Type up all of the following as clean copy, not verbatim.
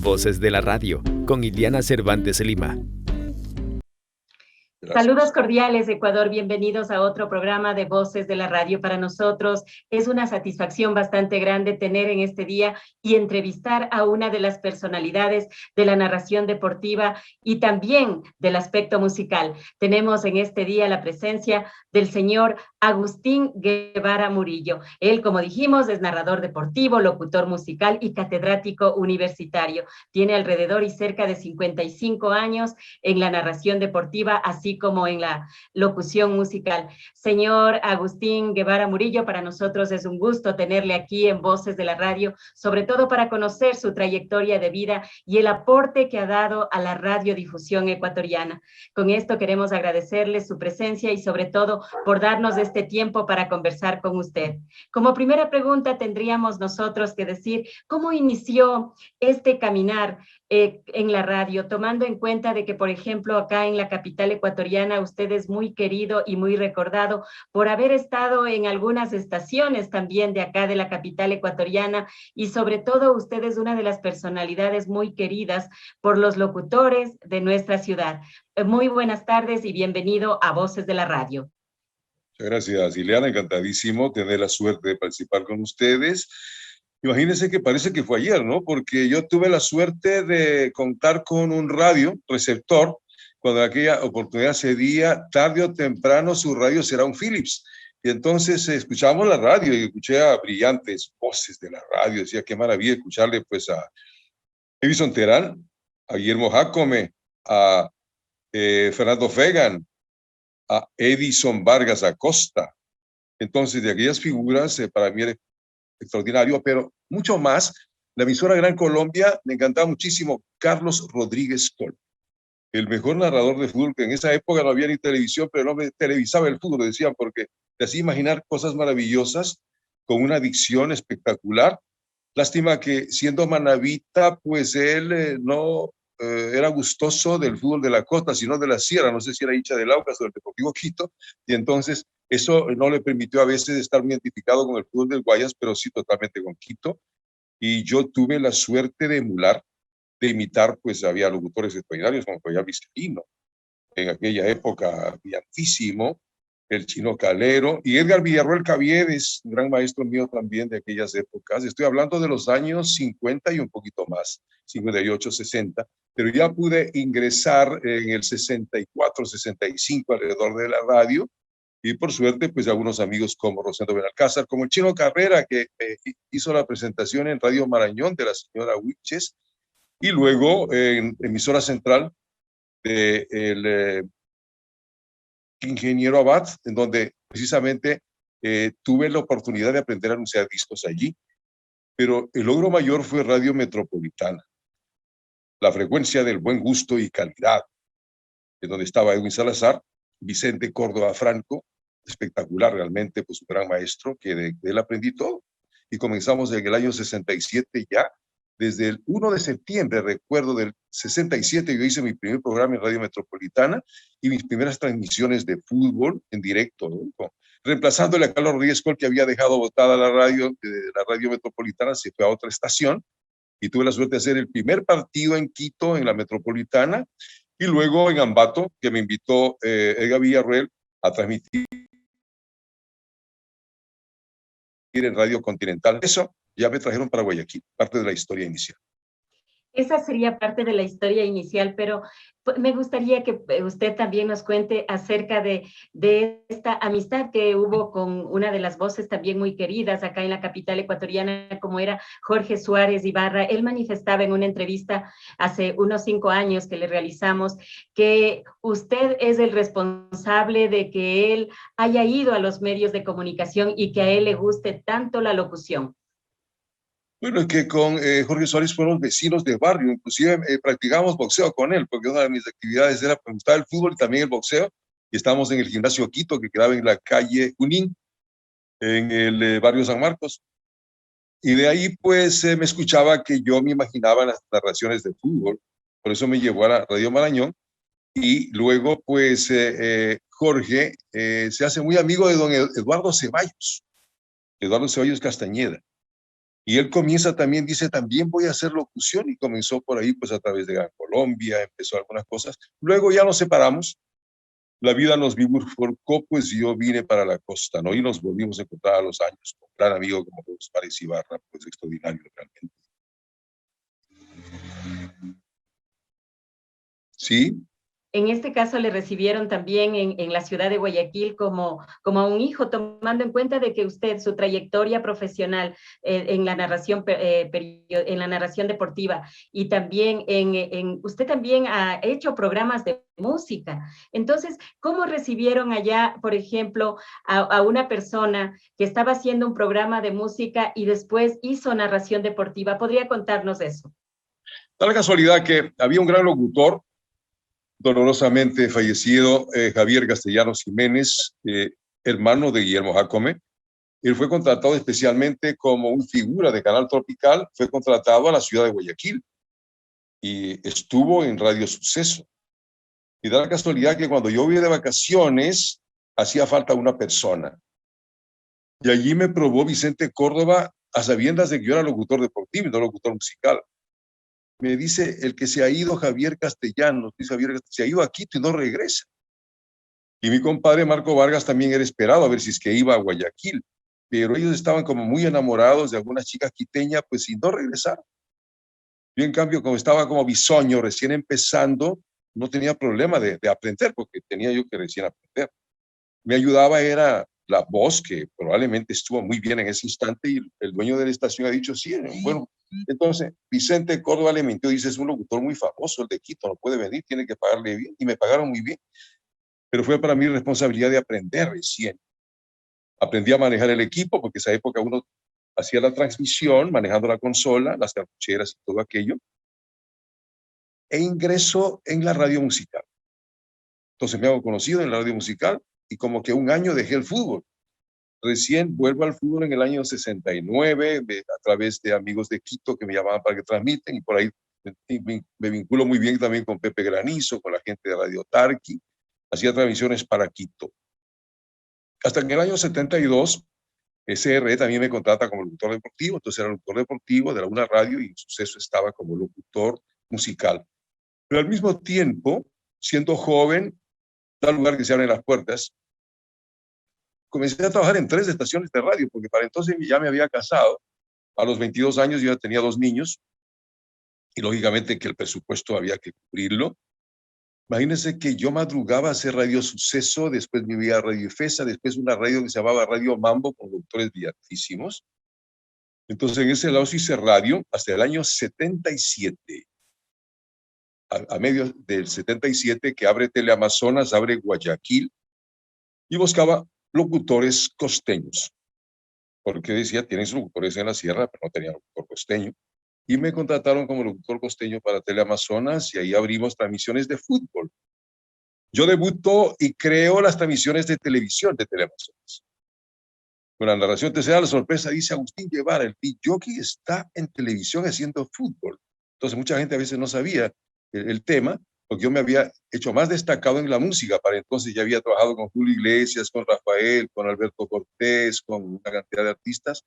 Voces de la Radio, con Iliana Cervantes Lima. Gracias. Saludos cordiales, Ecuador. Bienvenidos a otro programa de Voces de la Radio. Para nosotros es una satisfacción bastante grande tener en este día y entrevistar a una de las personalidades de la narración deportiva y también del aspecto musical. Tenemos en este día la presencia del señor Agustín Guevara Murillo. Él, como dijimos, es narrador deportivo, locutor musical y catedrático universitario. Tiene alrededor y cerca de 55 años en la narración deportiva, así como en la locución musical. Señor Agustín Guevara Murillo, para nosotros es un gusto tenerle aquí en Voces de la Radio, sobre todo para conocer su trayectoria de vida y el aporte que ha dado a la radiodifusión ecuatoriana. Con esto queremos agradecerle su presencia y sobre todo por darnos este tiempo para conversar con usted. Como primera pregunta tendríamos nosotros que decir, ¿cómo inició este caminar en la radio, tomando en cuenta de que, por ejemplo, acá en la capital ecuatoriana usted es muy querido y muy recordado por haber estado en algunas estaciones también de acá de la capital ecuatoriana y sobre todo usted es una de las personalidades muy queridas por los locutores de nuestra ciudad. Muy buenas tardes y bienvenido a Voces de la Radio. Muchas gracias, Ileana. Encantadísimo tener la suerte de participar con ustedes. Imagínense que parece que fue ayer, ¿no? Porque yo tuve la suerte de contar con un radio receptor. Cuando aquella oportunidad se día, tarde o temprano su radio será un Philips. Y entonces escuchamos la radio y escuché a brillantes voces de la radio. Decía, qué maravilla escucharle pues a Edison Terán, a Guillermo Jácome, a Fernando Fegan, a Edison Vargas Acosta. Entonces, de aquellas figuras, para mí era extraordinario, pero mucho más, la emisora Gran Colombia, me encantaba muchísimo Carlos Rodríguez Tol, el mejor narrador de fútbol, que en esa época no había ni televisión, pero no me televisaba el fútbol, decían, porque te hacía imaginar cosas maravillosas, con una dicción espectacular. Lástima que siendo manavita, pues él no era gustoso del fútbol de la costa, sino de la sierra, no sé si era hincha del Aucas o del Deportivo Quito, y entonces eso no le permitió a veces estar muy identificado con el fútbol del Guayas, pero sí totalmente con Quito. Y yo tuve la suerte de emular, de imitar, pues había locutores extraordinarios como Joyal Vizcaíno, en aquella época brillantísimo, el Chino Calero, y Edgar Villarroel Cavier es un gran maestro mío también de aquellas épocas. Estoy hablando de los años 50 y un poquito más, 58, 60, pero ya pude ingresar en el 64, 65 alrededor de la radio, y por suerte, pues algunos amigos como Rosendo Benalcázar, como el Chino Carrera, que hizo la presentación en Radio Marañón de la señora Huiches, y luego en emisora central del ingeniero Abad, en donde precisamente tuve la oportunidad de aprender a anunciar discos allí, pero el logro mayor fue Radio Metropolitana, la frecuencia del buen gusto y calidad, en donde estaba Edwin Salazar, Vicente Córdoba Franco, espectacular realmente, pues un gran maestro, que de él aprendí todo, y comenzamos en el año 67 ya. Desde el 1 de septiembre, recuerdo, del 67, yo hice mi primer programa en Radio Metropolitana y mis primeras transmisiones de fútbol en directo, ¿no? Reemplazándole a Carlos Rodríguez Col, que había dejado botada la radio Metropolitana, se fue a otra estación y tuve la suerte de hacer el primer partido en Quito, en la Metropolitana, y luego en Ambato, que me invitó Edgar Villarroel a transmitir en Radio Continental. Eso ya me trajeron para Guayaquil, parte de la historia inicial. Esa sería parte de la historia inicial, pero me gustaría que usted también nos cuente acerca de esta amistad que hubo con una de las voces también muy queridas acá en la capital ecuatoriana, como era Jorge Suárez Ibarra. Él manifestaba en una entrevista hace unos 5 años que le realizamos que usted es el responsable de que él haya ido a los medios de comunicación y que a él le guste tanto la locución. Bueno, es que con Jorge Suárez fueron vecinos de barrio, inclusive practicábamos boxeo con él, porque una de mis actividades era, me gustaba el fútbol y también el boxeo, y estábamos en el gimnasio Quito, que quedaba en la calle Junín, en el barrio San Marcos, y de ahí pues me escuchaba que yo me imaginaba las narraciones de fútbol, por eso me llevó a la Radio Marañón, y luego pues Jorge se hace muy amigo de don Eduardo Ceballos Castañeda. Y él comienza también, dice, también voy a hacer locución, y comenzó por ahí, pues a través de Gran Colombia, empezó algunas cosas. Luego ya nos separamos, la vida nos bifurcó, pues yo vine para la costa, ¿no? Y nos volvimos a encontrar a los años con un gran amigo como José Párez Ibarra, pues extraordinario realmente. Sí, En este caso le recibieron también en la ciudad de Guayaquil como a un hijo, tomando en cuenta de que usted, su trayectoria profesional en la narración, en la narración deportiva y también usted también ha hecho programas de música. Entonces, ¿cómo recibieron allá, por ejemplo, a una persona que estaba haciendo un programa de música y después hizo narración deportiva? ¿Podría contarnos eso? da la casualidad que había un gran locutor, dolorosamente fallecido, Javier Castellanos Jiménez, hermano de Guillermo Jacome. Él fue contratado especialmente como una figura de Canal Tropical, fue contratado a la ciudad de Guayaquil y estuvo en Radio Suceso. Y da la casualidad que cuando yo vine de vacaciones, hacía falta una persona. Y allí me probó Vicente Córdoba a sabiendas de que yo era locutor deportivo y no locutor musical. Me dice, el que se ha ido, Javier Castellanos, dice Javier, se ha ido a Quito y no regresa. Y mi compadre Marco Vargas también era esperado a ver si es que iba a Guayaquil, pero ellos estaban como muy enamorados de algunas chicas quiteñas, pues y no regresaron. Yo en cambio, como estaba como bisoño, recién empezando, no tenía problema de aprender, porque tenía yo que recién aprender. Me ayudaba era la voz, que probablemente estuvo muy bien en ese instante, y el dueño de la estación ha dicho, sí, bueno. Entonces, Vicente Córdoba le mintió, dice, es un locutor muy famoso, el de Quito, no puede venir, tiene que pagarle bien, y me pagaron muy bien. Pero fue para mí responsabilidad de aprender recién. Aprendí a manejar el equipo, porque esa época uno hacía la transmisión, manejando la consola, las cartucheras y todo aquello, e ingreso en la radio musical. Entonces me hago conocido en la radio musical, y como que un año dejé el fútbol. Recién vuelvo al fútbol en el año 69, a través de amigos de Quito que me llamaban para que transmiten, y por ahí me vinculo muy bien también con Pepe Granizo, con la gente de Radio Tarqui, hacía transmisiones para Quito. Hasta que en el año 72, SRE también me contrata como locutor deportivo, entonces era locutor deportivo de la una radio, y en Suceso estaba como locutor musical. Pero al mismo tiempo, siendo joven, tal lugar que se abren las puertas, comencé a trabajar en 3 estaciones de radio, porque para entonces ya me había casado. A los 22 años yo ya tenía 2 niños, y lógicamente que el presupuesto había que cubrirlo. Imagínense que yo madrugaba a hacer Radio Suceso, después vivía a Radio Ifesa, después una radio que se llamaba Radio Mambo, con doctores brillantísimos. Entonces en ese lado hice radio hasta el año 77. A medio del 77, que abre Teleamazonas, abre Guayaquil, y buscaba locutores costeños, porque decía, tienes locutores en la sierra, pero no tenía locutor costeño. Y me contrataron como locutor costeño para Teleamazonas, y ahí abrimos transmisiones de fútbol. Yo debuto y creo las transmisiones de televisión de Teleamazonas. Con la narración te se da la sorpresa, dice Agustín Guevara, el jockey está en televisión haciendo fútbol. Entonces mucha gente a veces no sabía el tema, porque yo me había hecho más destacado en la música. Para entonces ya había trabajado con Julio Iglesias, con Rafael, con Alberto Cortés, con una cantidad de artistas,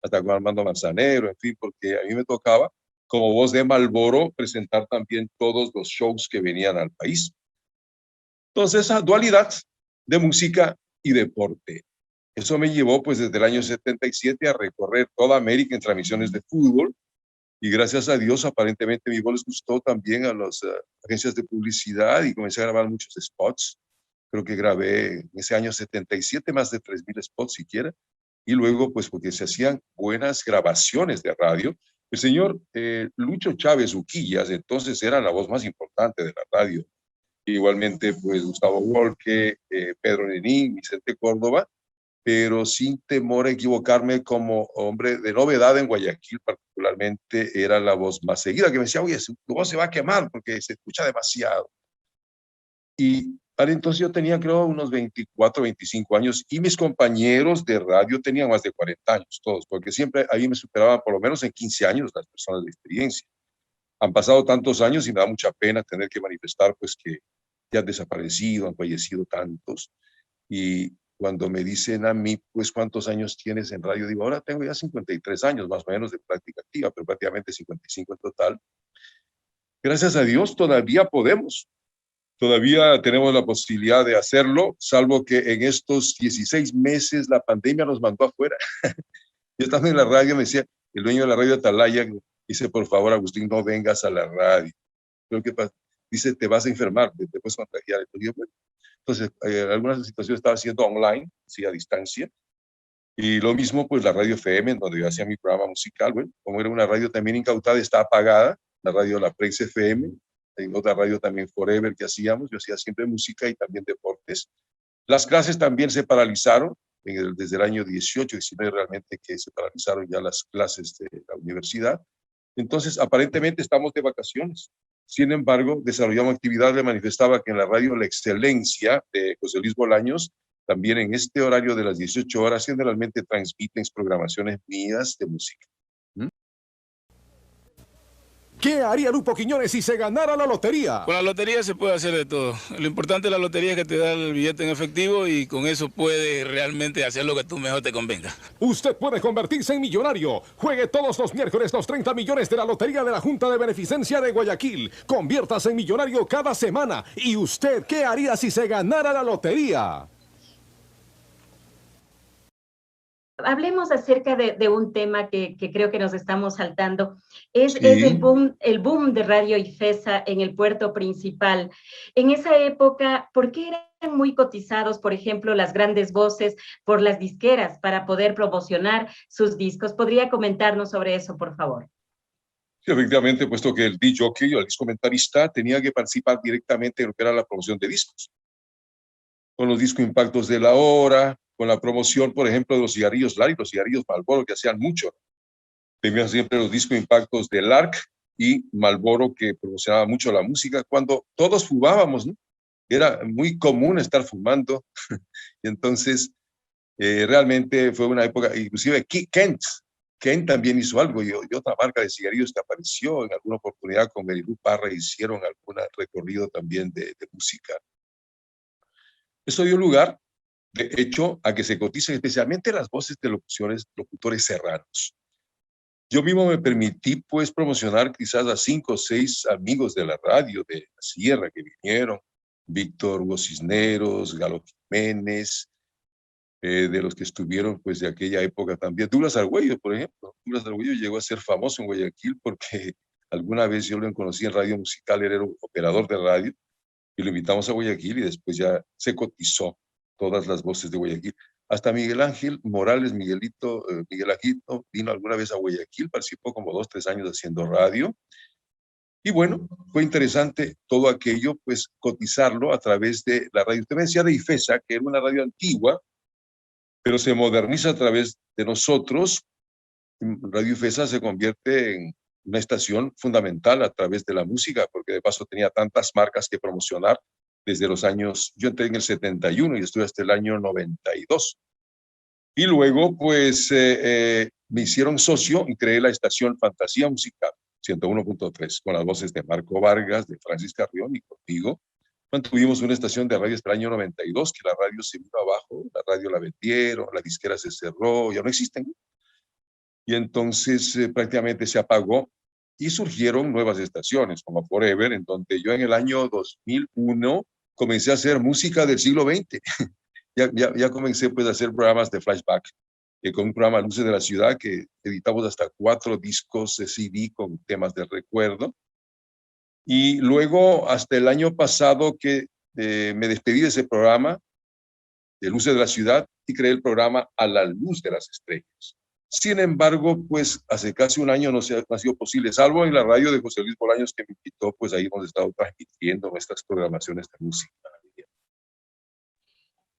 hasta con Armando Manzanero, en fin, porque a mí me tocaba, como voz de Malboro, presentar también todos los shows que venían al país. Entonces, esa dualidad de música y deporte. Eso me llevó, pues, desde el año 77 a recorrer toda América en transmisiones de fútbol, y gracias a Dios, aparentemente mi voz les gustó también a las agencias de publicidad, y comencé a grabar muchos spots. Creo que grabé en ese año 77 más de 3,000 spots siquiera, y luego, pues, porque se hacían buenas grabaciones de radio. El señor Lucho Chávez Uquillas, entonces, era la voz más importante de la radio. Igualmente, pues, Gustavo Volque, Pedro Nenín, Vicente Córdoba, pero sin temor a equivocarme, como hombre de novedad en Guayaquil particularmente, era la voz más seguida, que me decía, oye, tu voz se va a quemar porque se escucha demasiado. Y para entonces yo tenía, creo, unos 24, 25 años, y mis compañeros de radio tenían más de 40 años, todos, porque siempre ahí me superaban por lo menos en 15 años las personas de experiencia. Han pasado tantos años y me da mucha pena tener que manifestar, pues, que ya han desaparecido, han fallecido tantos. Y cuando me dicen a mí, pues, ¿cuántos años tienes en radio? Digo, ahora tengo ya 53 años, más o menos, de práctica activa, pero prácticamente 55 en total. Gracias a Dios todavía podemos. Todavía tenemos la posibilidad de hacerlo, salvo que en estos 16 meses la pandemia nos mandó afuera. Yo estaba en la radio, me decía, el dueño de la radio Atalaya, dice, por favor, Agustín, no vengas a la radio. Creo que dice, te vas a enfermar, te puedes contagiar. Entonces, algunas situaciones estaba haciendo online, sí, a distancia. Y lo mismo, pues, la radio FM, en donde yo hacía mi programa musical, bueno, como era una radio también incautada, está apagada, la radio La Prensa FM, en otra radio también Forever que hacíamos, yo hacía siempre música y también deportes. Las clases también se paralizaron, desde el año 18, 19 realmente que se paralizaron ya las clases de la universidad. Entonces, aparentemente estamos de vacaciones. Sin embargo, desarrollamos actividad, le manifestaba que en la radio La Excelencia de José Luis Bolaños, también en este horario de las 18 horas, generalmente transmiten programaciones mías de música. ¿Qué haría Lupo Quiñones si se ganara la lotería? Con la lotería se puede hacer de todo. Lo importante de la lotería es que te da el billete en efectivo y con eso puedes realmente hacer lo que tú mejor te convenga. Usted puede convertirse en millonario. Juegue todos los miércoles los 30 millones de la Lotería de la Junta de Beneficencia de Guayaquil. Conviértase en millonario cada semana. ¿Y usted qué haría si se ganara la lotería? Hablemos acerca de un tema que creo que nos estamos saltando. Es Sí. el boom de Radio IFESA en el puerto principal. En esa época, ¿por qué eran muy cotizados, por ejemplo, las grandes voces por las disqueras para poder promocionar sus discos? ¿Podría comentarnos sobre eso, por favor? Sí, efectivamente, puesto que el DJ o el disco comentarista tenía que participar directamente en lo que era la promoción de discos. Con los disco impactos de la hora, con la promoción, por ejemplo, de los cigarrillos Larry, los cigarrillos Marlboro, que hacían mucho. Tenían siempre los disco impactos de Lark y Marlboro, que promocionaba mucho la música, cuando todos fumábamos, ¿no? Era muy común estar fumando. Y entonces, realmente fue una época, inclusive Kent también hizo algo, y otra marca de cigarrillos que apareció en alguna oportunidad con Merilú Parra, hicieron algún recorrido también de música. Eso dio lugar, de hecho, a que se coticen especialmente las voces de locutores serranos. Yo mismo me permití, pues, promocionar quizás a 5 o 6 amigos de la radio de la Sierra que vinieron, Víctor Hugo Cisneros, Galo Jiménez, de los que estuvieron, pues, de aquella época también. Douglas Argüello, por ejemplo. Douglas Argüello llegó a ser famoso en Guayaquil porque alguna vez yo lo conocí en radio musical, él era un operador de radio, y lo invitamos a Guayaquil y después ya se cotizó todas las voces de Guayaquil. Hasta Miguel Ángel Morales, Miguel Ángel vino alguna vez a Guayaquil, participó como 2, 3 años haciendo radio. Y bueno, fue interesante todo aquello, pues cotizarlo a través de la radio. Usted me decía de IFESA, que era una radio antigua, pero se moderniza a través de nosotros. Radio IFESA se convierte en una estación fundamental a través de la música, porque de paso tenía tantas marcas que promocionar desde los años, yo entré en el 71 y estuve hasta el año 92. Y luego, pues, me hicieron socio y creé la estación Fantasía Musical 101.3, con las voces de Marco Vargas, de Francis Carrión y contigo. Tuvimos una estación de radio hasta el año 92, que la radio se vino abajo, la radio la vendieron, la disquera se cerró, ya no existen. Y entonces prácticamente se apagó y surgieron nuevas estaciones como Forever, en donde yo en el año 2001 comencé a hacer música del siglo XX. ya comencé pues a hacer programas de flashback, con un programa Luces de la Ciudad que editamos hasta 4 discos de CD con temas de recuerdo. Y luego hasta el año pasado que me despedí de ese programa de Luces de la Ciudad y creé el programa A la Luz de las Estrellas. Sin embargo, pues hace casi un año no ha sido posible, salvo en la radio de José Luis Bolaños que me invitó, pues ahí hemos estado transmitiendo nuestras programaciones de música.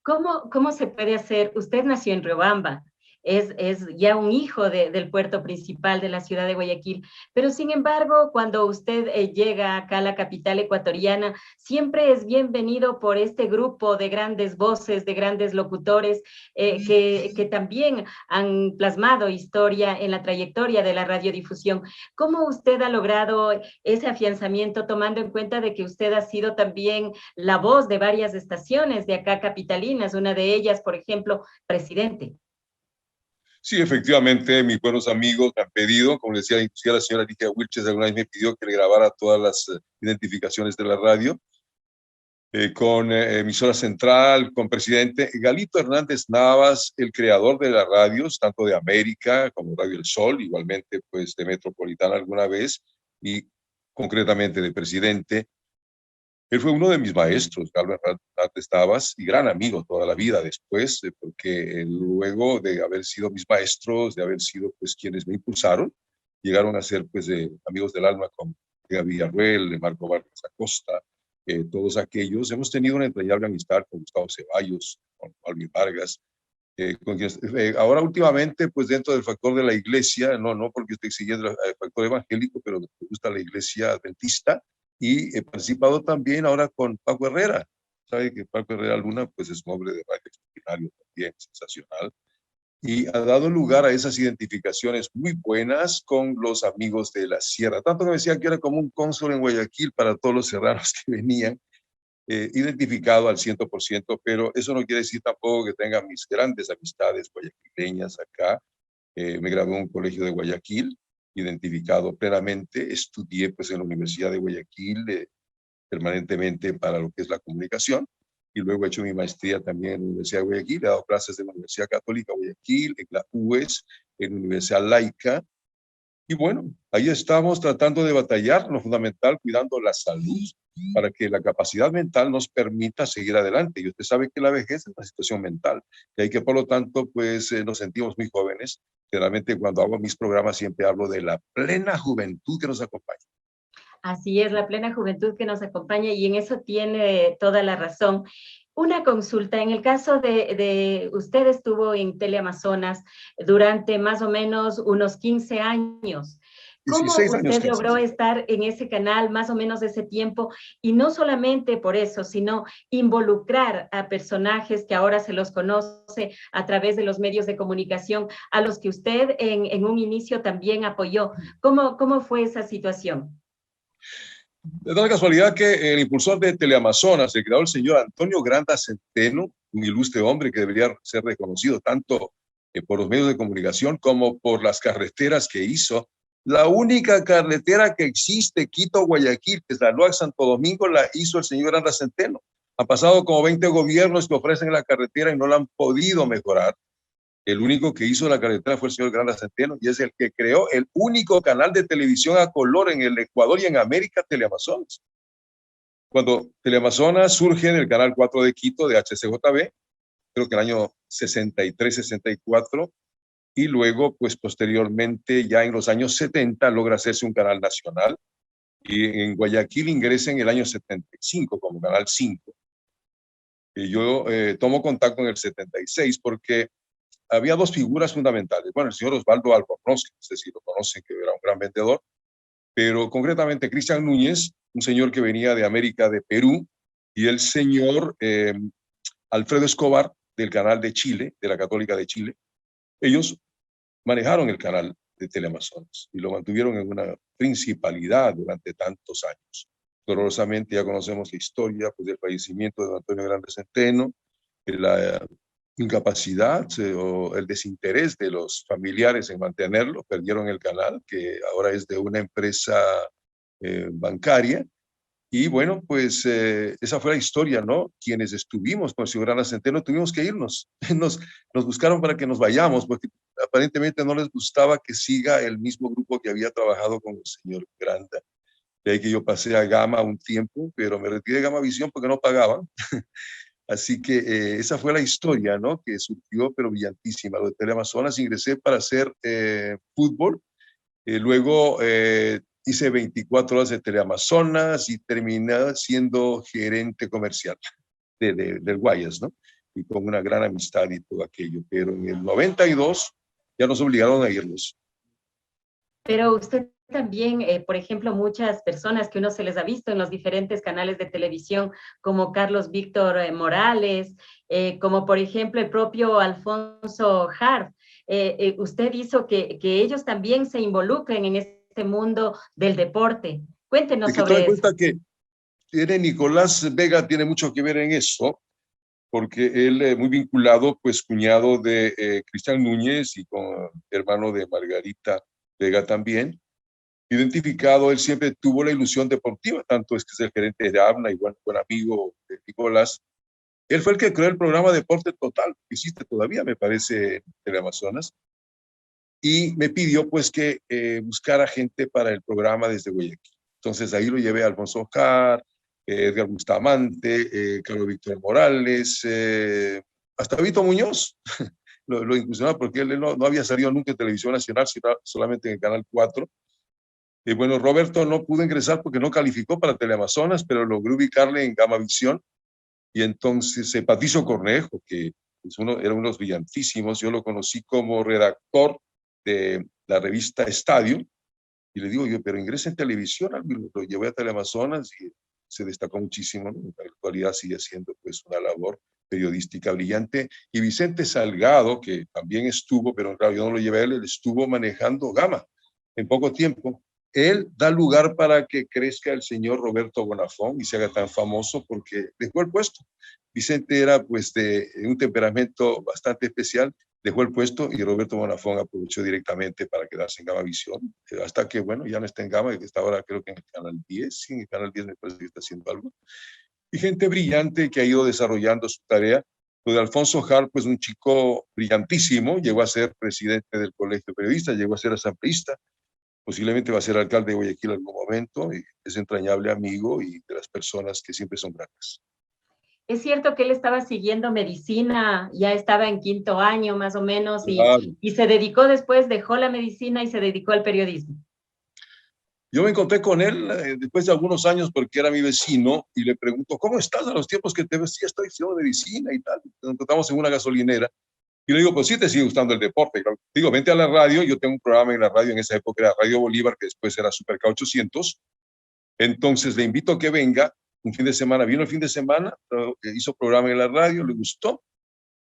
¿Cómo se puede hacer? Usted nació en Riobamba. es ya un hijo del puerto principal de la ciudad de Guayaquil, pero sin embargo, cuando usted llega acá a la capital ecuatoriana, siempre es bienvenido por este grupo de grandes voces, de grandes locutores que también han plasmado historia en la trayectoria de la radiodifusión. ¿Cómo usted ha logrado ese afianzamiento, tomando en cuenta de que usted ha sido también la voz de varias estaciones de acá capitalinas, una de ellas, por ejemplo, Presidente? Sí, efectivamente, mis buenos amigos me han pedido, como decía, inclusive la señora Ligia Wilches alguna vez me pidió que le grabara todas las identificaciones de la radio, con emisora central, con Presidente. Galito Hernández Navas, el creador de las radios, tanto de América como Radio El Sol, igualmente pues de Metropolitana alguna vez, y concretamente de Presidente. Él fue uno de mis maestros, Galvin Hernández Navas, y gran amigo toda la vida después, porque luego de haber sido mis maestros, de haber sido pues quienes me impulsaron, llegaron a ser pues amigos del alma con Gaby Villarruel, Marco Vargas Acosta, todos aquellos. Hemos tenido una entrañable amistad con Gustavo Ceballos, con Alvin Vargas, con quienes, ahora últimamente pues dentro del factor de la iglesia, no porque estoy siguiendo el factor evangélico, pero me gusta la iglesia adventista, y he participado también ahora con Paco Herrera. Sabe que Paco Herrera Luna pues es un hombre de radio extraordinario también, sensacional, y ha dado lugar a esas identificaciones muy buenas con los amigos de la sierra. Tanto que me decía que era como un cónsul en Guayaquil para todos los serranos que venían, identificado al 100%, pero eso no quiere decir tampoco que tenga mis grandes amistades guayaquileñas acá. Me gradué en un colegio de Guayaquil, identificado plenamente. Estudié pues en la Universidad de Guayaquil permanentemente para lo que es la comunicación, y luego he hecho mi maestría también en la Universidad de Guayaquil. He dado clases en la Universidad Católica de Guayaquil, en la UES, en la Universidad Laica, y bueno, ahí estamos tratando de batallar lo fundamental, cuidando la salud, para que la capacidad mental nos permita seguir adelante. Y usted sabe que la vejez es una situación mental, y hay que, por lo tanto, pues nos sentimos muy jóvenes. Generalmente cuando hago mis programas siempre hablo de la plena juventud que nos acompaña. Así es, la plena juventud que nos acompaña, y en eso tiene toda la razón. Una consulta, en el caso de usted estuvo en Teleamazonas durante más o menos unos 15 años. ¿Cómo 16 años usted logró estar en ese canal más o menos ese tiempo? Y no solamente por eso, sino involucrar a personajes que ahora se los conoce a través de los medios de comunicación, a los que usted en un inicio también apoyó. ¿Cómo fue esa situación? De tal casualidad que el impulsor de Teleamazonas, el creador, el señor Antonio Granda Centeno, un ilustre hombre que debería ser reconocido tanto por los medios de comunicación como por las carreteras que hizo. La única carretera que existe, Quito-Guayaquil, que es la Loa Santo Domingo, la hizo el señor Granda Centeno. Ha pasado como 20 gobiernos que ofrecen la carretera y no la han podido mejorar. El único que hizo la carretera fue el señor Granda Centeno, y es el que creó el único canal de televisión a color en el Ecuador y en América, Teleamazonas. Cuando Teleamazonas surge en el canal 4 de Quito de HCJB, creo que el año 63, 64, y luego, pues posteriormente, ya en los años 70, logra hacerse un canal nacional, y en Guayaquil ingresa en el año 75 como canal 5. Y yo tomo contacto en el 76 porque había dos figuras fundamentales. Bueno, el señor Osvaldo Albornoz, no sé si lo conocen, que era un gran vendedor, pero concretamente Cristian Núñez, un señor que venía de América, de Perú, y el señor Alfredo Escobar, del canal de Chile, de la Católica de Chile. Ellos manejaron el canal de Teleamazonas y lo mantuvieron en una principalidad durante tantos años. Dolorosamente ya conocemos la historia pues, del fallecimiento de Antonio Granda Centeno, la incapacidad o el desinterés de los familiares en mantenerlo. Perdieron el canal, que ahora es de una empresa bancaria. Y bueno, pues esa fue la historia, ¿no? Quienes estuvimos con el señor Granda Centeno tuvimos que irnos. Nos buscaron para que nos vayamos, porque aparentemente no les gustaba que siga el mismo grupo que había trabajado con el señor Granda. De ahí que yo pasé a Gama un tiempo, pero me retiré de Gama Visión porque no pagaban. Así que esa fue la historia, ¿no? Que surgió, pero brillantísima. Lo de Teleamazonas, ingresé para hacer fútbol. Luego hice 24 horas de Teleamazonas y terminé siendo gerente comercial del Guayas, ¿no? y con una gran amistad y todo aquello. Pero en el 92 ya nos obligaron a irnos. Pero usted también, por ejemplo, muchas personas que uno se les ha visto en los diferentes canales de televisión, como Carlos Víctor Morales, como por ejemplo el propio Alfonso Harf, usted hizo que ellos también se involucren en este mundo del deporte. Cuéntenos Es que sobre tome eso. cuenta que Nicolás Vega tiene mucho que ver en eso, porque él muy vinculado, pues cuñado de Cristian Núñez y con hermano de Margarita Vega también. Identificado, él siempre tuvo la ilusión deportiva, tanto es que es el gerente de ABNA y buen amigo de Nicolás. Él fue el que creó el programa Deporte Total, que existe todavía, me parece, en Teleamazonas, y me pidió pues que buscara gente para el programa desde Guayaquil. Entonces ahí lo llevé a Alfonso Ojar, Edgar Bustamante, Carlos Víctor Morales, hasta Vito Muñoz. lo inclusionaba porque él no había salido nunca en Televisión Nacional, sino solamente en el Canal 4. Y bueno, Roberto no pudo ingresar porque no calificó para Teleamazonas, pero logró ubicarle en Gamavisión. Y entonces Patricio Cornejo, que era uno de los brillantísimos, yo lo conocí como redactor de la revista Estadio, y le digo yo, pero ingresa en televisión, lo llevé a Teleamazonas y se destacó muchísimo, ¿no? En la actualidad sigue haciendo pues una labor periodística brillante. Y Vicente Salgado, que también estuvo, pero en realidad yo no lo llevé a él, él estuvo manejando Gama en poco tiempo. Él da lugar para que crezca el señor Roberto Bonafón y se haga tan famoso porque dejó el puesto. Vicente era pues de un temperamento bastante especial, dejó el puesto y Roberto Bonafón aprovechó directamente para quedarse en Gamavisión, hasta que bueno, ya no está en Gama, que está ahora creo que en el Canal 10, sí, en el Canal 10 me parece que está haciendo algo. Y gente brillante que ha ido desarrollando su tarea. Lo de Alfonso Har, pues un chico brillantísimo, llegó a ser presidente del Colegio de Periodistas, llegó a ser asambleísta, posiblemente va a ser alcalde de Guayaquil en algún momento, y es entrañable amigo y de las personas que siempre son gratas. Es cierto que él estaba siguiendo medicina, ya estaba en 5º año más o menos, Claro. y se dedicó después, dejó la medicina y se dedicó al periodismo. Yo me encontré con él después de algunos años porque era mi vecino y le pregunto, ¿cómo estás a los tiempos que te ves? Sí, estoy estudiando medicina y tal. Nos encontramos en una gasolinera y le digo, pues sí te sigue gustando el deporte. Digo, vente a la radio, yo tengo un programa en la radio, en esa época era Radio Bolívar, que después era Super K800. Entonces le invito a que venga un fin de semana. Vino el fin de semana, hizo programa en la radio, le gustó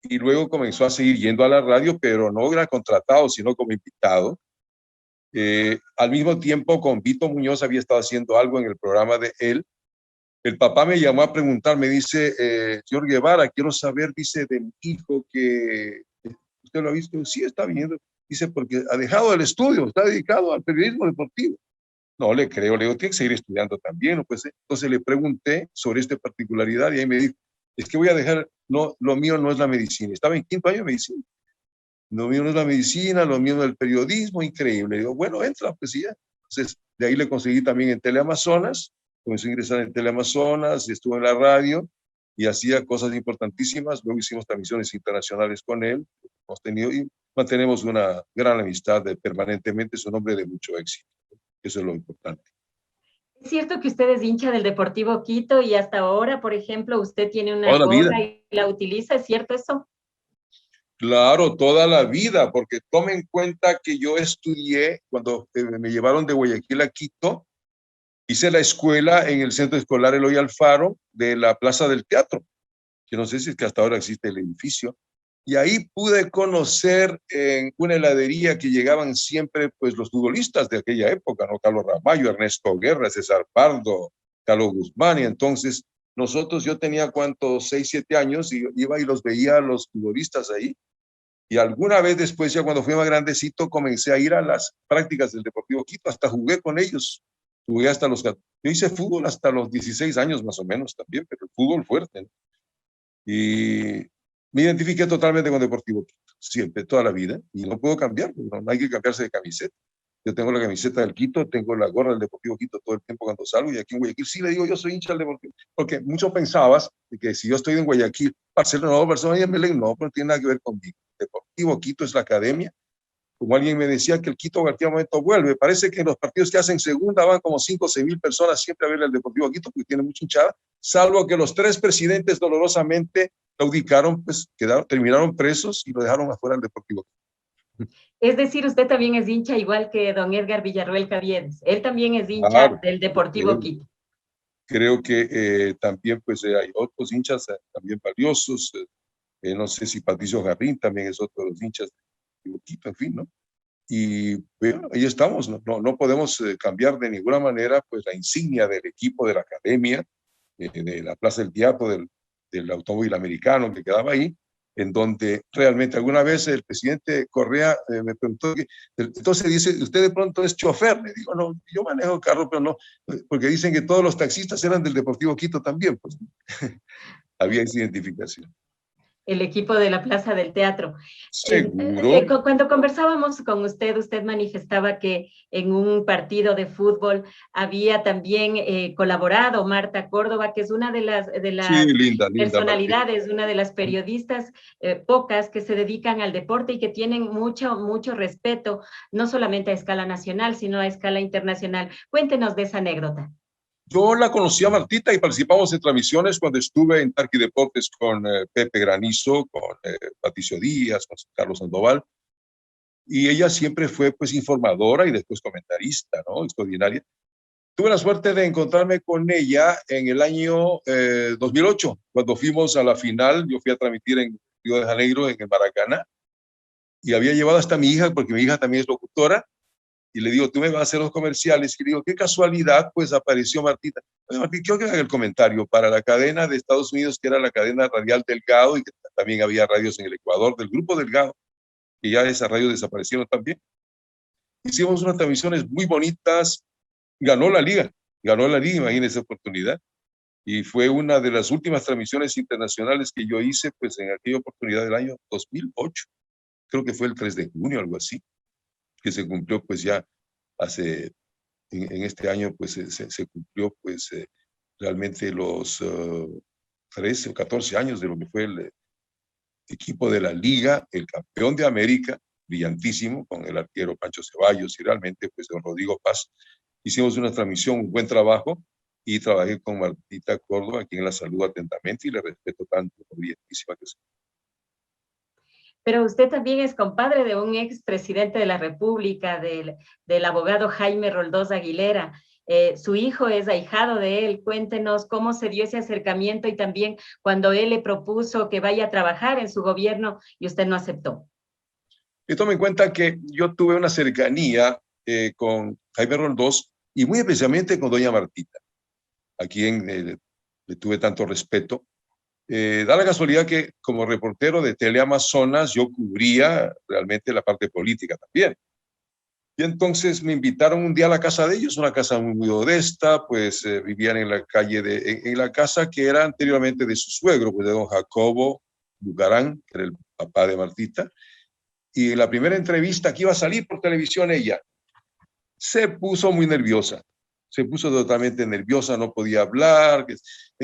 y luego comenzó a seguir yendo a la radio, pero no era contratado, sino como invitado. Al mismo tiempo, con Vito Muñoz había estado haciendo algo en el programa de él. El papá me llamó a preguntar, me dice, señor Guevara, quiero saber, dice, de mi hijo que usted lo ha visto. Sí, está viendo. Dice, porque ha dejado el estudio, está dedicado al periodismo deportivo. No le creo, le digo, tiene que seguir estudiando también. ¿No? Pues, entonces le pregunté sobre esta particularidad y ahí me dijo, es que voy a dejar, no, lo mío no es la medicina. Estaba en 5º año de medicina. Lo mío no es la medicina, lo mío no es el periodismo, increíble. Digo, bueno, entra, pues sí, ya. Entonces, de ahí le conseguí también en Teleamazonas, comenzó a ingresar en Teleamazonas, estuvo en la radio y hacía cosas importantísimas. Luego hicimos transmisiones internacionales con él, hemos tenido y mantenemos una gran amistad permanentemente, es un hombre de mucho éxito. Eso es lo importante. Es cierto que usted es hincha del Deportivo Quito y hasta ahora, por ejemplo, usted tiene una Toda la vida. gorra y la utiliza, ¿es cierto eso? Claro, toda la vida, porque tome en cuenta que yo estudié, cuando me llevaron de Guayaquil a Quito, hice la escuela en el Centro Escolar Eloy Alfaro de la Plaza del Teatro, que no sé si es que hasta ahora existe el edificio, y ahí pude conocer en una heladería que llegaban siempre pues los futbolistas de aquella época, ¿no? Carlos Ramallo, Ernesto Guerra, César Pardo, Carlos Guzmán, y entonces nosotros, yo tenía cuántos, 6, 7 años, y iba y los veía a los futbolistas ahí. Y alguna vez después, ya cuando fui más grandecito, comencé a ir a las prácticas del Deportivo Quito, hasta jugué con ellos. Jugué hasta los... Yo hice fútbol hasta los 16 años más o menos también, pero el fútbol fuerte, ¿no? Y me identifiqué totalmente con Deportivo Quito, siempre, toda la vida, y no puedo cambiar, no hay que cambiarse de camiseta. Yo tengo la camiseta del Quito, tengo la gorra del Deportivo Quito todo el tiempo cuando salgo, y aquí en Guayaquil sí le digo, yo soy hincha del Deportivo, porque mucho pensabas que si yo estoy en Guayaquil, Barcelona y Belén, no, pero no tiene nada que ver conmigo. Deportivo Quito es la academia. Como alguien me decía que el Quito en cualquier momento vuelve, parece que en los partidos que hacen segunda van como 5 o 6 mil personas siempre a ver el Deportivo Quito, porque tiene mucha hinchada, salvo que los 3 presidentes dolorosamente claudicaron, pues terminaron presos y lo dejaron afuera del Deportivo. Es decir, usted también es hincha igual que don Edgar Villarroel Caviedes. Él también es hincha Claro, del Deportivo Quito. creo que también pues hay otros hinchas también valiosos. No sé si Patricio Jarrín también es otro de los hinchas del Deportivo Quito, en fin, ¿no? Y bueno, ahí estamos, no podemos cambiar de ninguna manera pues la insignia del equipo, de la academia, de la Plaza del Teatro, del automóvil americano que quedaba ahí, en donde realmente alguna vez el presidente Correa me preguntó, entonces dice, usted de pronto es chofer. Le digo, no, yo manejo carro, pero no, porque dicen que todos los taxistas eran del Deportivo Quito también, pues había esa identificación. El equipo de la Plaza del Teatro. Seguro. Cuando conversábamos con usted, usted manifestaba que en un partido de fútbol había también colaborado Marta Córdoba, que es una de las Sí, linda personalidades, una de las periodistas pocas que se dedican al deporte y que tienen mucho respeto, no solamente a escala nacional, sino a escala internacional. Cuéntenos de esa anécdota. Yo la conocí a Martita y participamos en transmisiones cuando estuve en Tarqui Deportes con Pepe Granizo, con Patricio Díaz, con Carlos Sandoval. Y ella siempre fue pues informadora y después comentarista, ¿no? Extraordinaria. Tuve la suerte de encontrarme con ella en el año 2008, cuando fuimos a la final. Yo fui a transmitir en Río de Janeiro, en el Maracaná, y había llevado hasta mi hija, porque mi hija también es locutora. Y le digo, tú me vas a hacer los comerciales. Y le digo, qué casualidad, pues apareció Martita. Oye, Martita, quiero que haga el comentario para la cadena de Estados Unidos, que era la cadena radial Delgado, y que también había radios en el Ecuador, del Grupo Delgado, que ya esas radios desaparecieron también. Hicimos unas transmisiones muy bonitas. Ganó la liga, imagínense esa oportunidad. Y fue una de las últimas transmisiones internacionales que yo hice, pues en aquella oportunidad del año 2008. Creo que fue el 3 de junio, algo así, que se cumplió pues ya hace, en este año pues se cumplió pues realmente los 13 o 14 años de lo que fue el equipo de la liga, el campeón de América, brillantísimo, con el arquero Pancho Ceballos y realmente pues don Rodrigo Paz. Hicimos una transmisión, un buen trabajo, y trabajé con Martita Córdoba, a quien la saludo atentamente y le respeto tanto, brillantísima que es. Pero usted también es compadre de un expresidente de la República, del abogado Jaime Roldós Aguilera. Su hijo es ahijado de él. Cuéntenos cómo se dio ese acercamiento y también cuando él le propuso que vaya a trabajar en su gobierno y usted no aceptó. Y tome en cuenta que yo tuve una cercanía con Jaime Roldós y muy especialmente con doña Martita, a quien le tuve tanto respeto. Da la casualidad que como reportero de Teleamazonas yo cubría realmente la parte política también. Y entonces me invitaron un día a la casa de ellos, una casa muy modesta, pues vivían en la calle, en la casa que era anteriormente de su suegro, pues de don Jacobo Bucarán, que era el papá de Martita. Y en la primera entrevista que iba a salir por televisión ella, se puso muy nerviosa. Se puso totalmente nerviosa, no podía hablar. Me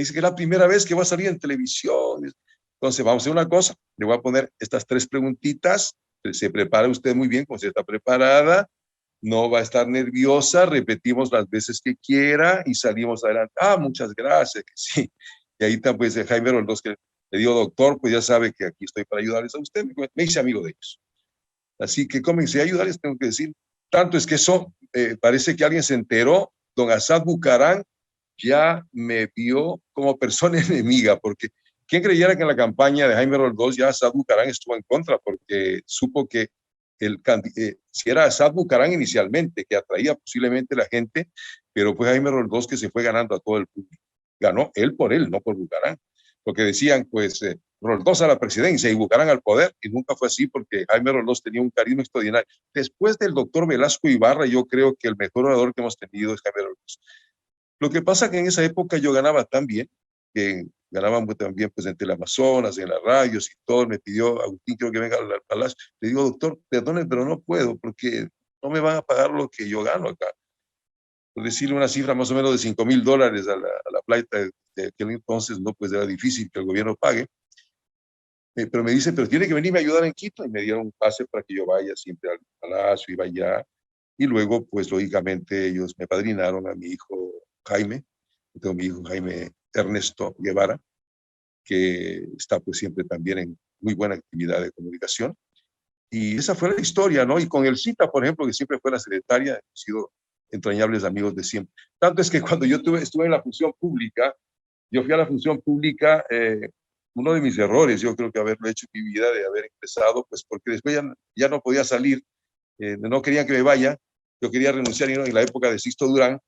dice que es la primera vez que va a salir en televisión. Entonces, vamos a hacer una cosa. Le voy a poner estas 3 preguntitas. Se prepara usted muy bien, como si está preparada. No va a estar nerviosa. Repetimos las veces que quiera y salimos adelante. Ah, muchas gracias. Que sí. Y ahí está, pues, Jaime Roldós, que le digo, doctor, pues ya sabe que aquí estoy para ayudarles a usted. Me hice amigo de ellos. Así que comencé a ayudarles, tengo que decir. Tanto es que eso, parece que alguien se enteró. Don Asad Bucarán ya me vio como persona enemiga, porque ¿quién creyera que en la campaña de Jaime Roldós ya Asad Bucarán estuvo en contra? Porque supo que si era Asad Bucarán inicialmente, que atraía posiblemente la gente, pero fue Jaime Roldós que se fue ganando a todo el público. Ganó él, no por Bucarán. Porque decían, pues, Roldós a la presidencia y Bucarán al poder, y nunca fue así porque Jaime Roldós tenía un carisma extraordinario. Después del doctor Velasco Ibarra, yo creo que el mejor orador que hemos tenido es Jaime Roldós. Lo que pasa que en esa época yo ganaba tan bien, que ganábamos también pues en Teleamazonas, en las radios y todo. Me pidió Agustín, quiero que venga al palacio. Le digo, doctor, perdone, pero no puedo porque no me van a pagar lo que yo gano acá. Por decirle una cifra más o menos de $5,000 a la plata de aquel entonces, no, pues era difícil que el gobierno pague. Pero me dice, pero tiene que venirme a ayudar en Quito, y me dieron un pase para que yo vaya siempre al palacio, iba allá, y luego, pues lógicamente ellos me padrinaron a mi hijo Jaime. Tengo mi hijo Jaime Ernesto Guevara, que está pues siempre también en muy buena actividad de comunicación. Y esa fue la historia, ¿no? Y con el Cita, por ejemplo, que siempre fue la secretaria, hemos sido entrañables amigos de siempre. Tanto es que cuando yo estuve en la función pública, yo fui a la función pública, uno de mis errores, yo creo que haberlo hecho en mi vida, de haber empezado, pues porque después ya no podía salir, no querían que me vaya, yo quería renunciar, y en la época de Sixto Durán,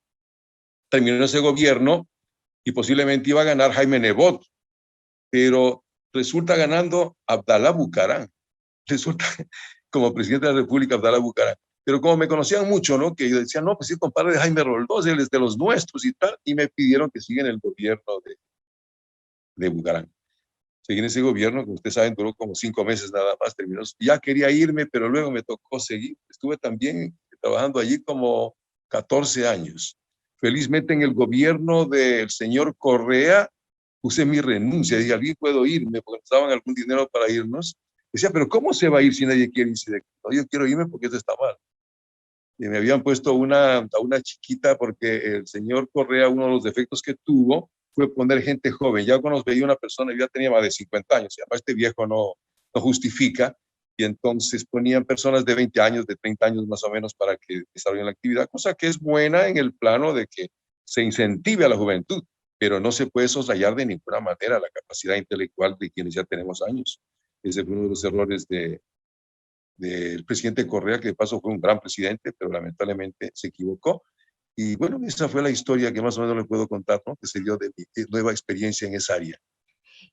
terminó ese gobierno y posiblemente iba a ganar Jaime Nebot, pero resulta ganando Abdalá Bucaram, resulta como presidente de la República Abdalá Bucaram. Pero como me conocían mucho, ¿no? Que yo decía, no, pues sí, compadre de Jaime Roldós, él es de los nuestros y tal, y me pidieron que siga en el gobierno de Bucaram. Seguí en ese gobierno, como ustedes saben, duró como 5 meses nada más, terminó. Ya quería irme, pero luego me tocó seguir. Estuve también trabajando allí como 14 años. Felizmente en el gobierno del señor Correa puse mi renuncia, dije, alguien puedo irme, porque nos daban algún dinero para irnos. Decía, pero ¿cómo se va a ir si nadie quiere irse de aquí? No, yo quiero irme porque eso está mal. Y me habían puesto a una chiquita porque el señor Correa, uno de los defectos que tuvo fue poner gente joven. Ya cuando nos veía una persona, ya tenía más de 50 años, y además este viejo no justifica, y entonces ponían personas de 20 años, de 30 años más o menos para que desarrollen la actividad, cosa que es buena en el plano de que se incentive a la juventud, pero no se puede soslayar de ninguna manera la capacidad intelectual de quienes ya tenemos años. Ese fue uno de los errores del presidente Correa, que de paso fue un gran presidente, pero lamentablemente se equivocó. Y bueno, esa fue la historia que más o menos le puedo contar, ¿no? Que se dio de mi nueva experiencia en esa área.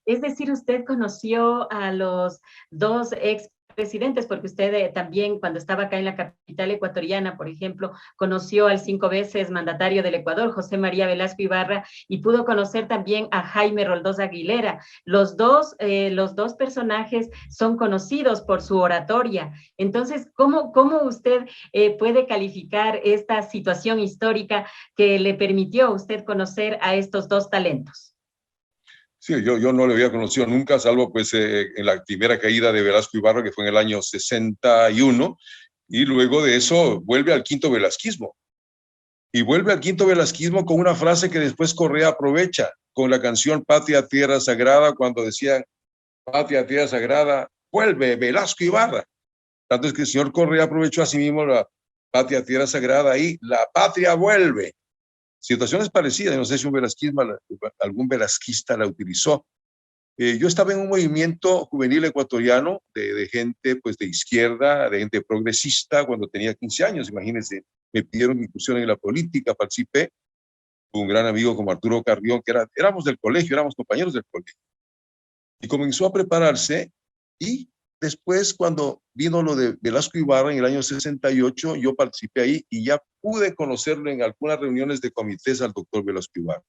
Es decir, usted conoció a los dos expresidentes, porque usted también, cuando estaba acá en la capital ecuatoriana, por ejemplo, conoció al 5 veces mandatario del Ecuador, José María Velasco Ibarra, y pudo conocer también a Jaime Roldós Aguilera. Los dos personajes son conocidos por su oratoria. Entonces, ¿cómo usted puede calificar esta situación histórica que le permitió a usted conocer a estos dos talentos? Sí, yo no le había conocido nunca, salvo pues en la primera caída de Velasco Ibarra, que fue en el año 61, y luego de eso vuelve al quinto velasquismo. Y vuelve al quinto velasquismo con una frase que después Correa aprovecha, con la canción Patria, Tierra Sagrada, cuando decían, Patria, Tierra Sagrada, vuelve Velasco Ibarra. Tanto es que el señor Correa aprovechó a sí mismo la Patria, Tierra Sagrada y la patria vuelve. Situaciones parecidas, no sé si algún velasquista la utilizó. Yo estaba en un movimiento juvenil ecuatoriano de gente pues, de izquierda, de gente progresista, cuando tenía 15 años, imagínense, me pidieron mi incursión en la política, participé, un gran amigo como Arturo Carrión, que éramos del colegio, éramos compañeros del colegio, y comenzó a prepararse, y después cuando vino lo de Velasco Ibarra en el año 68, yo participé ahí y ya pude conocerlo en algunas reuniones de comités al doctor Velasco Ibarra.